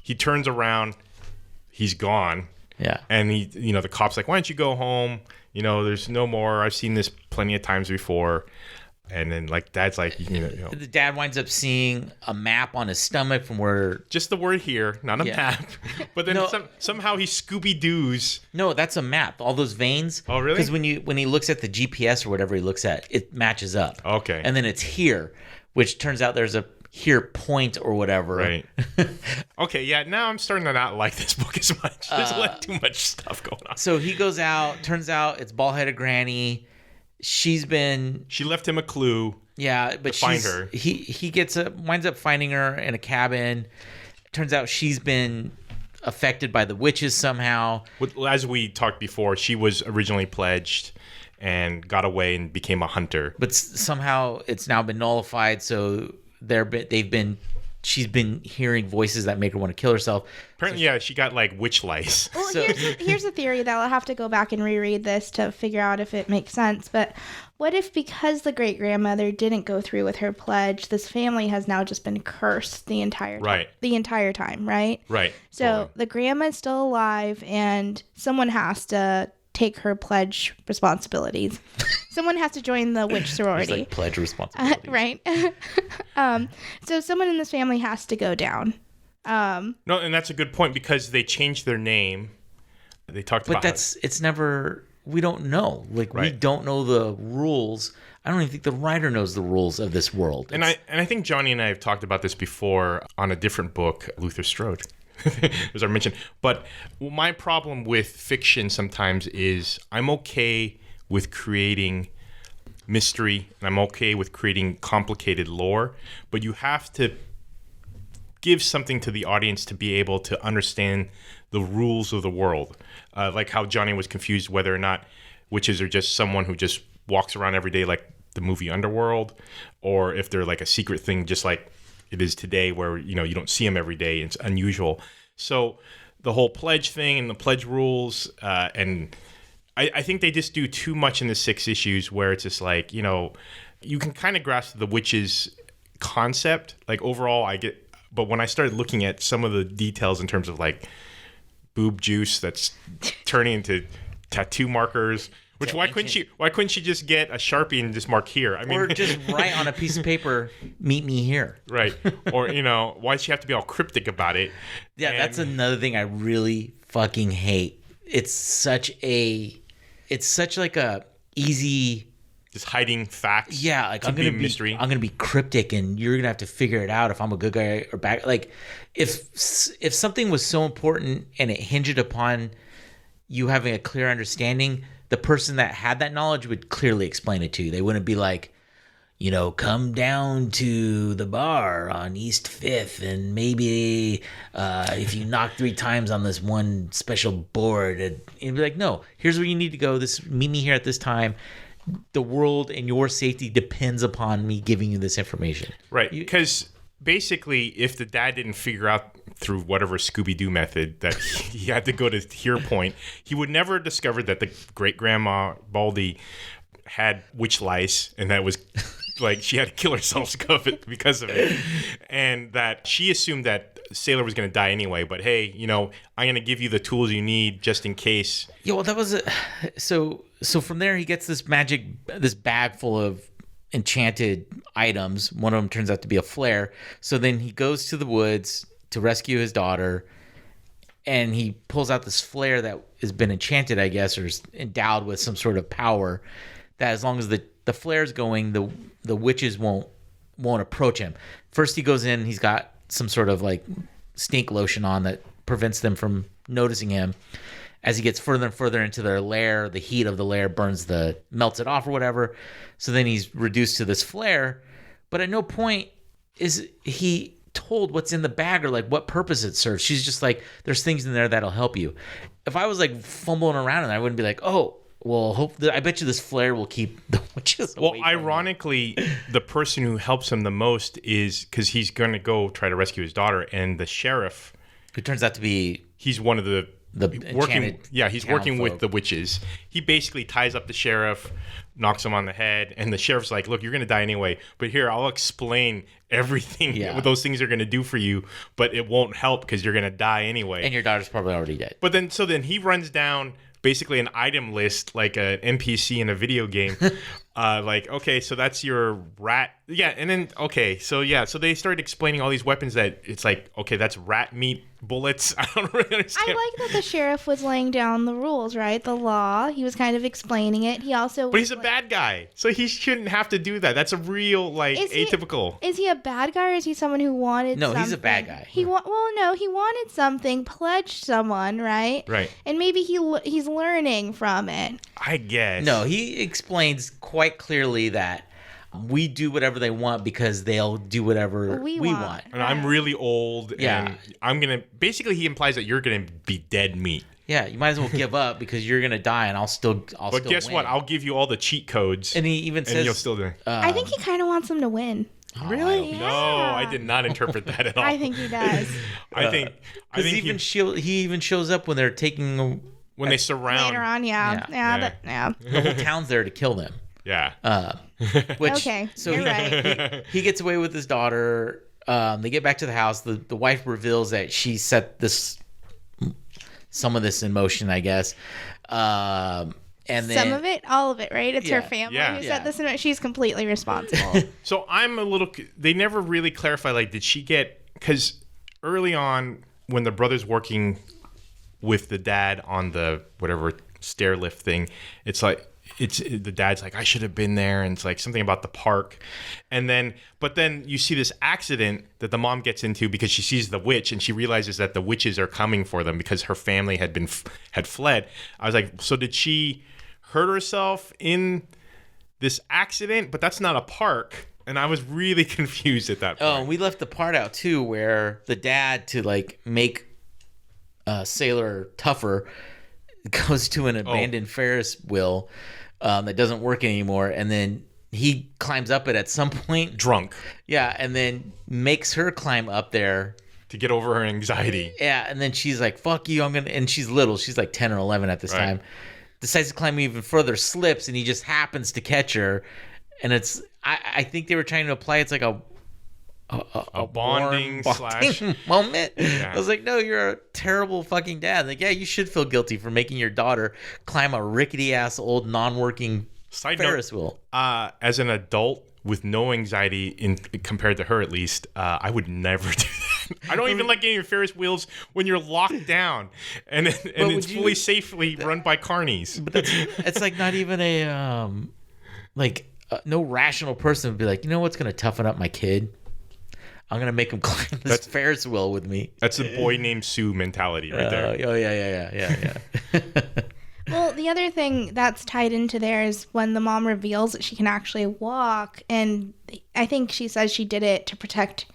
He turns around. He's gone. Yeah. And he, the cop's like, why don't you go home? There's no more. I've seen this plenty of times before. And then, like, Dad's like, The dad winds up seeing a map on his stomach from where... Just the word here, not a map. But then somehow he Scooby-Doos. No, that's a map. All those veins. Oh, really? Because when he looks at the GPS or whatever he looks at, it matches up. Okay. And then it's here, which turns out there's a here point or whatever. Right. Okay, yeah, now I'm starting to not like this book as much. There's like too much stuff going on. So he goes out. Turns out it's bald-headed Granny. She left him a clue. Yeah, but find her. He winds up finding her in a cabin. Turns out she's been affected by the witches somehow. As we talked before, she was originally pledged and got away and became a hunter. But somehow it's now been nullified. So she's been hearing voices that make her want to kill herself. Apparently, she got like witch lice. Well, here's a theory that I'll have to go back and reread this to figure out if it makes sense. But what if because the great-grandmother didn't go through with her pledge, this family has now just been cursed the entire time, right? Right. So the grandma's still alive, and someone has to take her pledge responsibilities. Someone has to join the witch sorority. Like pledge responsibilities. Right. So someone in this family has to go down. No, and that's a good point because they changed their name. They talked about it's never we don't know. Like we Right. don't know the rules. I don't even think the writer knows the rules of this world. And I think Johnny and I have talked about this before on a different book, Luther Strode, as I mentioned. But my problem with fiction sometimes is I'm okay with creating mystery and I'm okay with creating complicated lore, but you have to give something to the audience to be able to understand the rules of the world. Like how Johnny was confused whether or not witches are just someone who just walks around every day like the movie Underworld, or if they're like a secret thing just like it is today where, you don't see them every day. It's unusual. So the whole pledge thing and the pledge rules, and I think they just do too much in the 6 issues where it's just like, you can kind of grasp the witches concept. Like overall but when I started looking at some of the details in terms of like boob juice that's turning into tattoo markers, which why couldn't she just get a Sharpie and just mark here? I mean, or just write on a piece of paper, "Meet me here." Right. Or, why does she have to be all cryptic about it? Yeah, that's another thing I really fucking hate. It's such like a easy, just hiding facts. Yeah, like I'm gonna be cryptic, and you're gonna have to figure it out if I'm a good guy or bad. Like, if something was so important and it hinged upon you having a clear understanding, the person that had that knowledge would clearly explain it to you. They wouldn't be like, come down to the bar on East 5th and maybe if you knock 3 times on this one special board, and you'd be like, no, here's where you need to go. Meet me here at this time. The world and your safety depends upon me giving you this information. Right. Because basically, if the dad didn't figure out through whatever Scooby-Doo method that he had to go to here point, he would never have discovered that the great-grandma Baldy had witch lice, and that was like she had to kill herself because of it, and that she assumed that Sailor was going to die anyway. But hey, I'm going to give you the tools you need just in case. Yeah, well, that was so from there he gets this bag full of enchanted items. One of them turns out to be a flare. So then he goes to the woods to rescue his daughter, and he pulls out this flare that has been enchanted, I guess, or is endowed with some sort of power that as long as the flare's going, the witches won't approach him. First he goes in, he's got some sort of like stink lotion on that prevents them from noticing him. As he gets further and further into their lair, the heat of the lair melts it off or whatever. So then he's reduced to this flare, but at no point is he told what's in the bag or like what purpose it serves. She's just like, there's things in there that'll help you. If I was like fumbling around and I wouldn't be like, oh, well, I bet you this flare will keep the witches away. Well, ironically, the person who helps him the most is because he's going to go try to rescue his daughter, and the sheriff, who turns out to be he's one of the working. Yeah, he's working with the witches. He basically ties up the sheriff, knocks him on the head, and the sheriff's like, "Look, you're going to die anyway, but here I'll explain everything what those things are going to do for you, but it won't help because you're going to die anyway, and your daughter's probably already dead." But then he runs down basically an item list like an NPC in a video game. Like, okay, so that's your rat. Yeah, and then, okay, so they started explaining all these weapons that it's like, okay, that's rat meat bullets. I don't really understand. I like that the sheriff was laying down the rules, right? The law. He was kind of explaining it. He also... But he's a bad guy, so he shouldn't have to do that. That's a real, atypical... Is he a bad guy, or is he someone who wanted something? No, he's a bad guy. He wanted something, pledged someone, right? Right. And maybe he's learning from it. I guess. No, he explains quite clearly that we do whatever they want because they'll do whatever we want. And I'm really old, and I'm going to... Basically, he implies that you're going to be dead meat. Yeah, you might as well give up because you're going to die, and I'll still But guess win. what? I'll give you all the cheat codes. And he even says... And you'll still do. I think he kind of wants him to win. Really? Yeah. No, I did not interpret that at all. I think he does. I think he even shows up when they're taking... When they surround... Later on, The whole town's there to kill them. Yeah. Which, okay, so you're right. He gets away with his daughter. They get back to the house. The wife reveals that she set some of this in motion, I guess. And then some of it, all of it, right? It's her family who Yeah. set this in. She's completely responsible. So I'm a little... They never really clarify, like, did she get... Because early on, when the brother's working with the dad on the whatever stair lift thing. It's like the dad's like, I should have been there, and it's like something about the park, but then you see this accident that the mom gets into because she sees the witch and she realizes that the witches are coming for them because her family had fled. I was like, so did she hurt herself in this accident? But that's not a park. And I was really confused at that point. Oh, and we left the part out too where the dad, to like make Sailor tougher, goes to an abandoned Ferris wheel that doesn't work anymore, and then he climbs up it at some point, drunk. Yeah, and then makes her climb up there to get over her anxiety. Yeah, and then she's like, "Fuck you, I'm gonna." And she's little; she's like 10 or 11 at this time. Decides to climb even further, slips, and he just happens to catch her. And it's, I think they were trying to apply it's like a bonding slash moment. Yeah. I was like, no, you're a terrible fucking dad. Like, yeah, you should feel guilty for making your daughter climb a rickety ass old non-working Ferris wheel. As an adult with no anxiety compared to her, at least, I would never do that. I don't even like getting your Ferris wheels when you're locked down and it's fully safely run by carnies. But it's like not even a no rational person would be like, you know what's going to toughen up my kid? I'm going to make him climb this Ferris wheel with me. That's a boy named Sue mentality right there. Oh, yeah. Well, the other thing that's tied into there is when the mom reveals that she can actually walk. And I think she says she did it to protect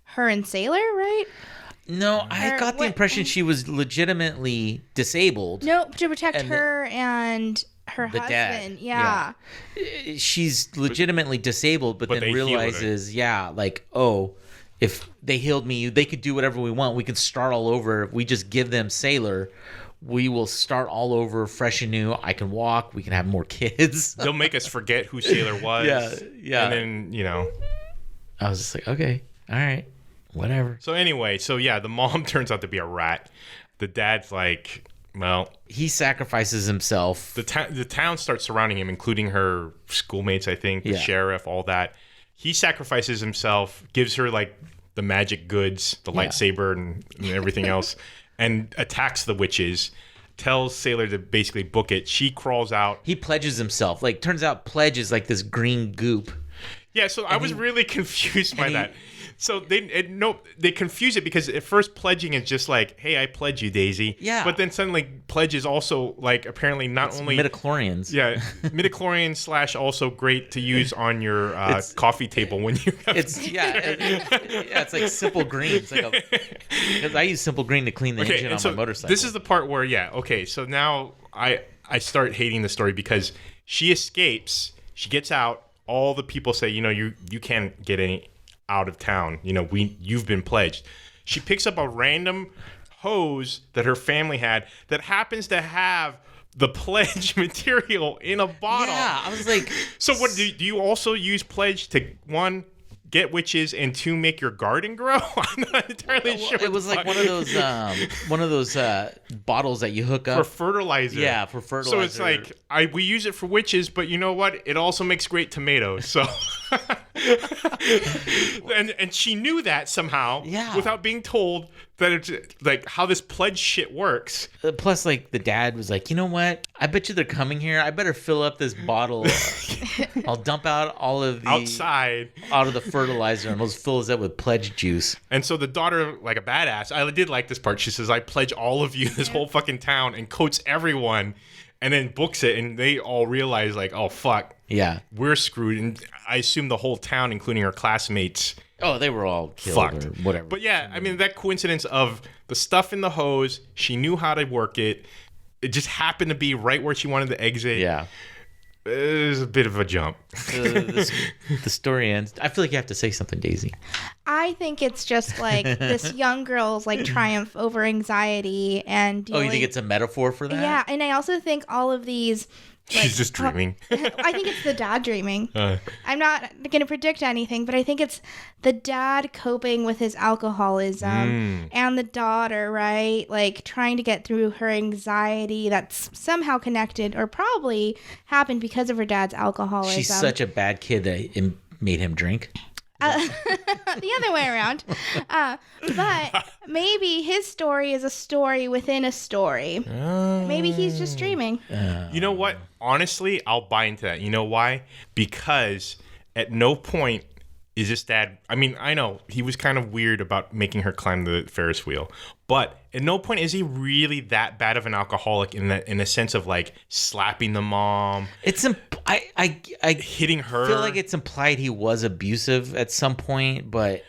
her and Sailor, right? No, I got the impression she was legitimately disabled. No, to protect her and her husband. Dad. Yeah. She's legitimately disabled, but then realizes, if they healed me, they could do whatever we want. We can start all over. If we just give them Sailor, we will start all over fresh and new. I can walk. We can have more kids. They'll make us forget who Sailor was. Yeah. And then, I was just like, okay, all right, whatever. So anyway, the mom turns out to be a rat. The dad's like, well, he sacrifices himself. The town starts surrounding him, including her schoolmates, I think, the sheriff, all that. He sacrifices himself, gives her like the magic goods, the lightsaber and everything else, and attacks the witches. Tells Sailor to basically book it. She crawls out. He pledges himself. Like, turns out pledge is like this green goop. Yeah, so I was really confused by that. So they confuse it because at first pledging is just like, hey, I pledge you, Daisy. Yeah. But then suddenly pledge is also like apparently not only midichlorians. Yeah, midichlorians / also great to use on your coffee table when you have it's like Simple Green. It's like because I use Simple Green to clean the engine on my motorcycle. This is the part where so now I start hating the story because she escapes, she gets out, all the people say, you can't get any out of town. You've been pledged. She picks up a random hose that her family had that happens to have the pledge material in a bottle. Yeah, I was like, so what do you also use pledge to, one, get witches, and two, make your garden grow? I'm not entirely sure. It was like one of those bottles that you hook up for fertilizer. Yeah, for fertilizer. So it's like we use it for witches, but you know what? It also makes great tomatoes. So and she knew that somehow, without being told that it's like how this pledge shit works. Plus, like the dad was like, you know what? I bet you they're coming here. I better fill up this bottle. I'll dump out all of the outside out of the fertilizer and we'll fill it up with pledge juice. And so the daughter, like a badass, I did like this part. She says, I pledge all of you, this whole fucking town, and coats everyone, and then books it, and they all realize like, oh fuck, yeah, we're screwed. And I assume the whole town, including her classmates, they were all killed fucked or whatever. But yeah, I mean, that coincidence of the stuff in the hose, she knew how to work it. It just happened to be right where she wanted to exit. Yeah. It was a bit of a jump. The story ends. I feel like you have to say something, Daisy. I think it's just like this young girl's like triumph over anxiety and dealing... Oh, you think it's a metaphor for that? Yeah, and I also think all of these... She's just dreaming. I think it's the dad dreaming. I'm not going to predict anything, but I think it's the dad coping with his alcoholism and the daughter, right? Like trying to get through her anxiety that's somehow connected or probably happened because of her dad's alcoholism. She's such a bad kid that it made him drink. The other way around. But maybe his story is a story within a story. Maybe he's just dreaming. You know what? Honestly, I'll buy into that. You know why? Because at no point is this dad... I mean, I know he was kind of weird about making her climb the Ferris wheel, but at no point is he really that bad of an alcoholic in the sense of like slapping the mom. It's I hitting her. I feel like it's implied he was abusive at some point, but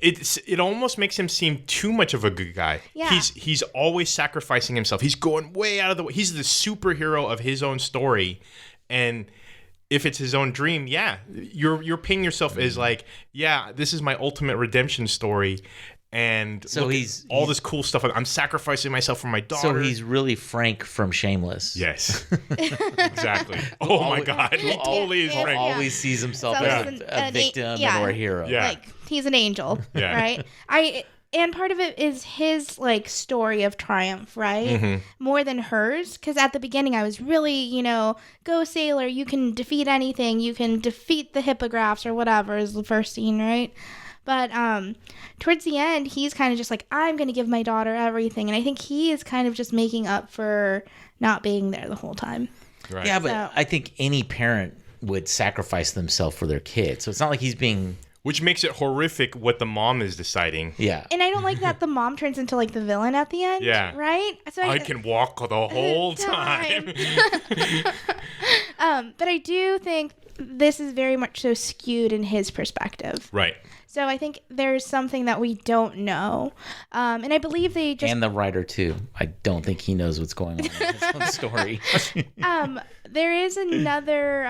it almost makes him seem too much of a good guy. Yeah. He's always sacrificing himself. He's going way out of the way. He's the superhero of his own story, and if it's his own dream, yeah, you're painting yourself as like, yeah, this is my ultimate redemption story. And so he's all this cool stuff. I'm sacrificing myself for my daughter. So he's really Frank from Shameless. Yes, exactly. Oh my God, he totally is He Frank. always sees himself as a victim or a hero. Yeah. Like he's an angel, right? And part of it is his like story of triumph, right? Mm-hmm. More than hers. Because at the beginning I was really, go sailor, you can defeat anything. You can defeat the hippogriffs or whatever is the first scene, right? But towards the end, he's kind of just like, I'm going to give my daughter everything. And I think he is kind of just making up for not being there the whole time. Right. Yeah, but I think any parent would sacrifice themselves for their kid. So it's not like he's being... Which makes it horrific what the mom is deciding. Yeah. And I don't like that the mom turns into like the villain at the end. Yeah. Right? So I can walk the whole time. But I do think this is very much so skewed in his perspective. Right. So I think there's something that we don't know. And I believe they just... And the writer, too. I don't think he knows what's going on in his own story. There is another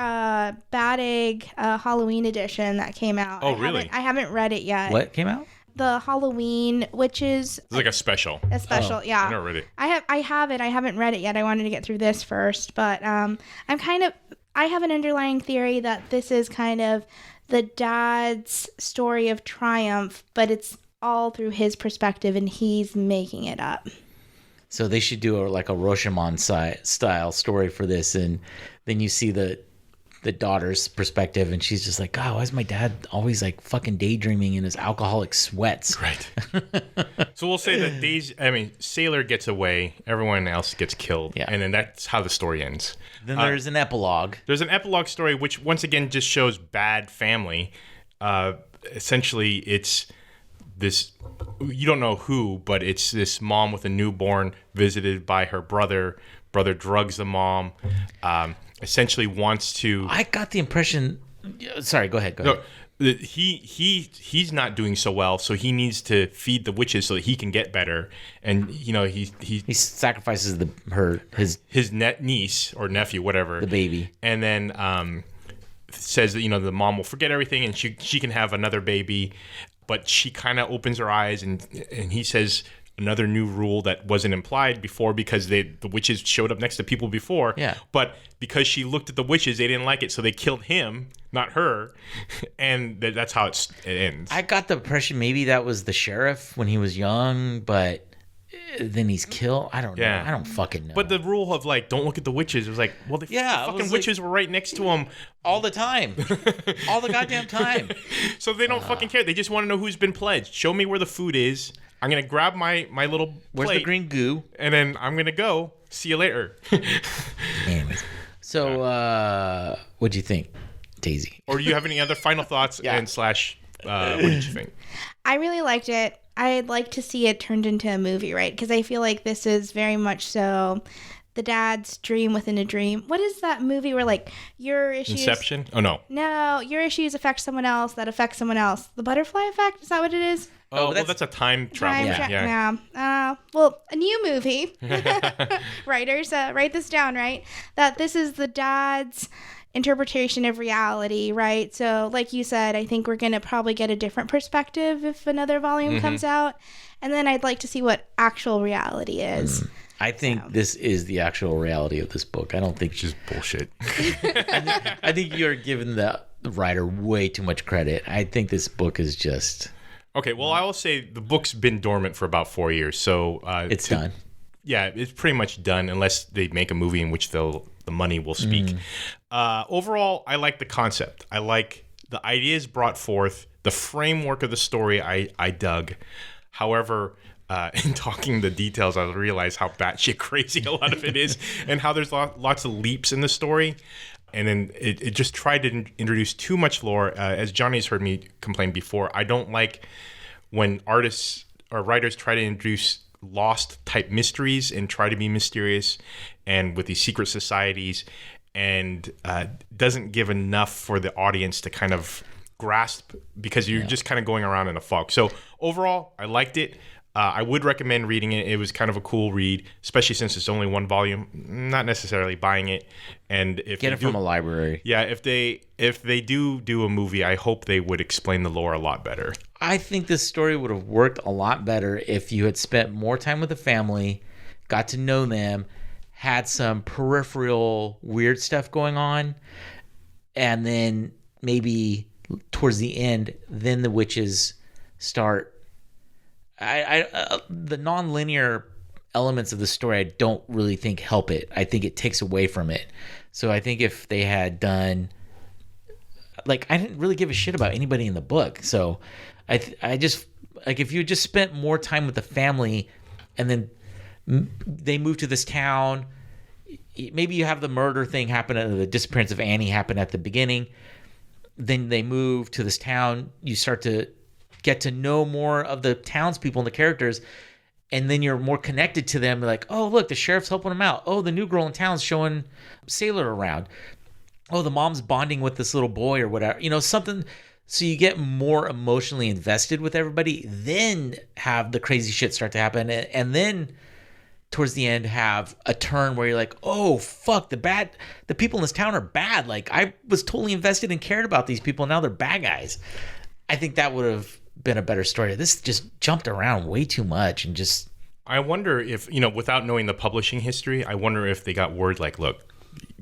Bad Egg Halloween edition that came out. Oh, really? I haven't read it yet. What came out? The Halloween Wytches. It's like a special. Yeah. I never read it. I have it. I haven't read it yet. I wanted to get through this first. But I have an underlying theory that this is kind of the dad's story of triumph, but it's all through his perspective and he's making it up. So they should do a Rashomon style story for this, and then you see the daughter's perspective, and she's just like, God, why is my dad always like fucking daydreaming in his alcoholic sweats? Right. So we'll say that Sailor gets away, everyone else gets killed, and then that's how the story ends. Then there's an epilogue. There's an epilogue story, which once again just shows bad family. Essentially, it's this, you don't know who, but it's this mom with a newborn visited by her brother. Brother drugs the mom. Essentially wants to... I got the impression... Sorry, go ahead. No, he's not doing so well, so he needs to feed the witches so that he can get better. And he sacrifices his niece or nephew, whatever, the baby, and then says that the mom will forget everything and she can have another baby. But she kind of opens her eyes and he says another new rule that wasn't implied before because the witches showed up next to people before. Yeah. But because she looked at the witches, they didn't like it, so they killed him, not her, and that's how it ends. I got the impression maybe that was the sheriff when he was young, but then he's killed. I don't know. I don't fucking know. But the rule of don't look at the witches, it was like, well, the fucking witches were right next to him all the time, all the goddamn time. So they don't fucking care. They just want to know who's been pledged. Show me where the food is. I'm going to grab my little plate. Where's the green goo? And then I'm going to go. See you later. Anyways. So, what'd you think, Daisy? Or do you have any other final thoughts and what did you think? I really liked it. I'd like to see it turned into a movie, right? Because I feel like this is very much so the dad's dream within a dream. What is that movie where your issues... Inception? Oh, no. No, your issues affect someone else that affects someone else. The butterfly effect? Is that what it is? Oh, well, that's a time travel. Well, a new movie. Writers, write this down, right? That this is the dad's interpretation of reality, right? So, like you said, I think we're going to probably get a different perspective if another volume comes out. And then I'd like to see what actual reality is. I think this is the actual reality of this book. I don't think... It's just bullshit. I think you're giving the writer way too much credit. I think this book is just... Okay, well, I will say the book's been dormant for about 4 years, so... it's done. Yeah, it's pretty much done unless they make a movie in which the money will speak. Overall, I like the concept. I like the ideas brought forth. The framework of the story I dug. However, in talking the details, I realized how batshit crazy a lot of it is, and how there's lots of leaps in the story. And then it just tried to introduce too much lore. As Johnny's heard me complain before, I don't like when artists or writers try to introduce lost type mysteries and try to be mysterious, and with these secret societies, and doesn't give enough for the audience to kind of grasp, because you're just kind of going around in a fog. So overall, I liked it. I would recommend reading it. It was kind of a cool read, especially since it's only one volume. Not necessarily buying it. And if Get it from a library. Yeah, if they do a movie, I hope they would explain the lore a lot better. I think this story would have worked a lot better if you had spent more time with the family, got to know them, had some peripheral weird stuff going on, and then maybe towards the end, then the witches start. The non-linear elements of the story, I don't really think help it. I think it takes away from it. So I think if they had done, like, I didn't really give a shit about anybody in the book. So I just, like, if you just spent more time with the family, and then they move to this town, maybe you have the murder thing happen, the disappearance of Annie happen at the beginning. Then they move to this town. You start to get to know more of the townspeople and the characters, and then you're more connected to them. Like, oh, look, the sheriff's helping them out. Oh, the new girl in town's showing Sailor around. Oh, the mom's bonding with this little boy or whatever. Something. So you get more emotionally invested with everybody, then have the crazy shit start to happen, and then towards the end have a turn where you're like, oh, fuck, the people in this town are bad. Like, I was totally invested and cared about these people, now they're bad guys. I think that would have been a better story. This just jumped around way too much, and just... I wonder if, without knowing the publishing history, I wonder if they got word like, look,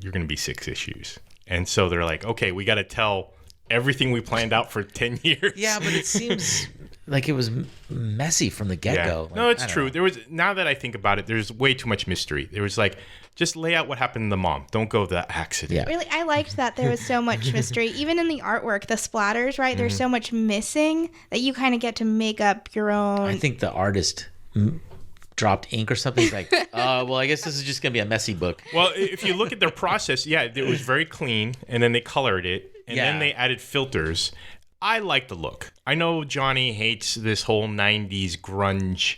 you're going to be 6 issues. And so they're like, okay, we got to tell everything we planned out for 10 years. Yeah, but it seems like it was messy from the get-go. Yeah. Like, no, it's true. Now that I think about it, there's way too much mystery. There was like, just lay out what happened to the mom. Don't go the accident. Yeah. Really, I liked that there was so much mystery. Even in the artwork, the splatters, right? There's so much missing that you kind of get to make up your own. I think the artist dropped ink or something. He's like, well, I guess this is just going to be a messy book. Well, if you look at their process, it was very clean, and then they colored it, and then they added filters. I like the look. I know Johnny hates this whole 90s grunge.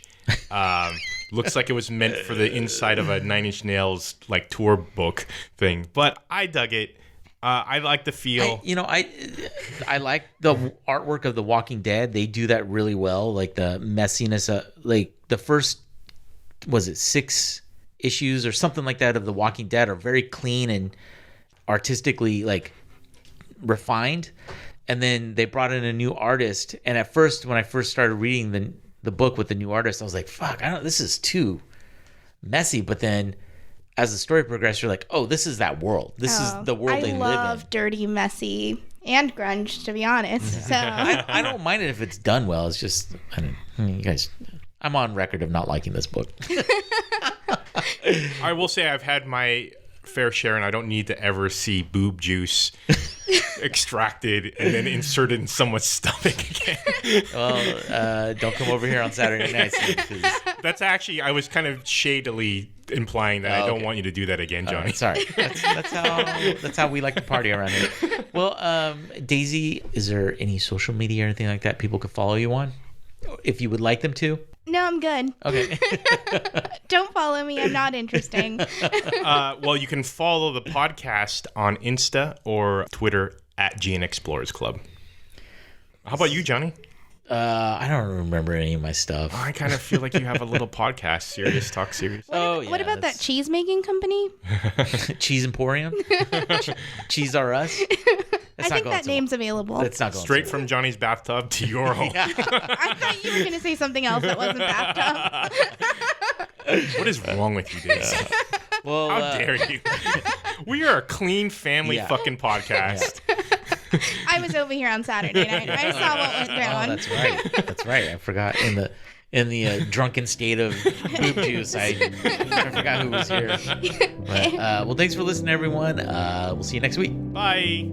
Looks like it was meant for the inside of a Nine Inch Nails like tour book thing, but I dug it. I like the feel. I like the artwork of The Walking Dead. They do that really well. Like the messiness, like the first, was it 6 issues or something like that of The Walking Dead are very clean and artistically like refined. And then they brought in a new artist. And at first, when I first started reading the book with the new artist, I was like, fuck, this is too messy. But then as the story progressed, you're like, oh, this is that world. This is the world they live in. I love dirty, messy, and grunge, to be honest. So I don't mind it if it's done well. It's just, you guys, I'm on record of not liking this book. I will say I've had my fair share, and I don't need to ever see boob juice extracted and then inserted in someone's stomach again. Well, don't come over here on Saturday nights. That's actually, I was kind of shadily implying that I don't want you to do that again, Johnny. Sorry. That's how we like to party around here. Well, Daisy, is there any social media or anything like that people could follow you on, if you would like them to? No, I'm good. Okay. Don't follow me. I'm not interesting. Well, you can follow the podcast on Insta or Twitter at GN Explorers Club. How about you, Johnny? I don't remember any of my stuff. I kind of feel like you have a little podcast, Serious Talk Serious. What about that cheese making company? Cheese Emporium? Cheese R Us? I think that name's available. That's not going straight from Johnny's bathtub to your home. I thought you were going to say something else that wasn't bathtub. What is wrong with you, Daisy? Well, how dare you? We are a clean family fucking podcast. I was over here on Saturday night. I saw what went down. Oh, that's right. That's right. I forgot in the drunken state of boob juice. I forgot who was here. But, well, thanks for listening, everyone. We'll see you next week. Bye.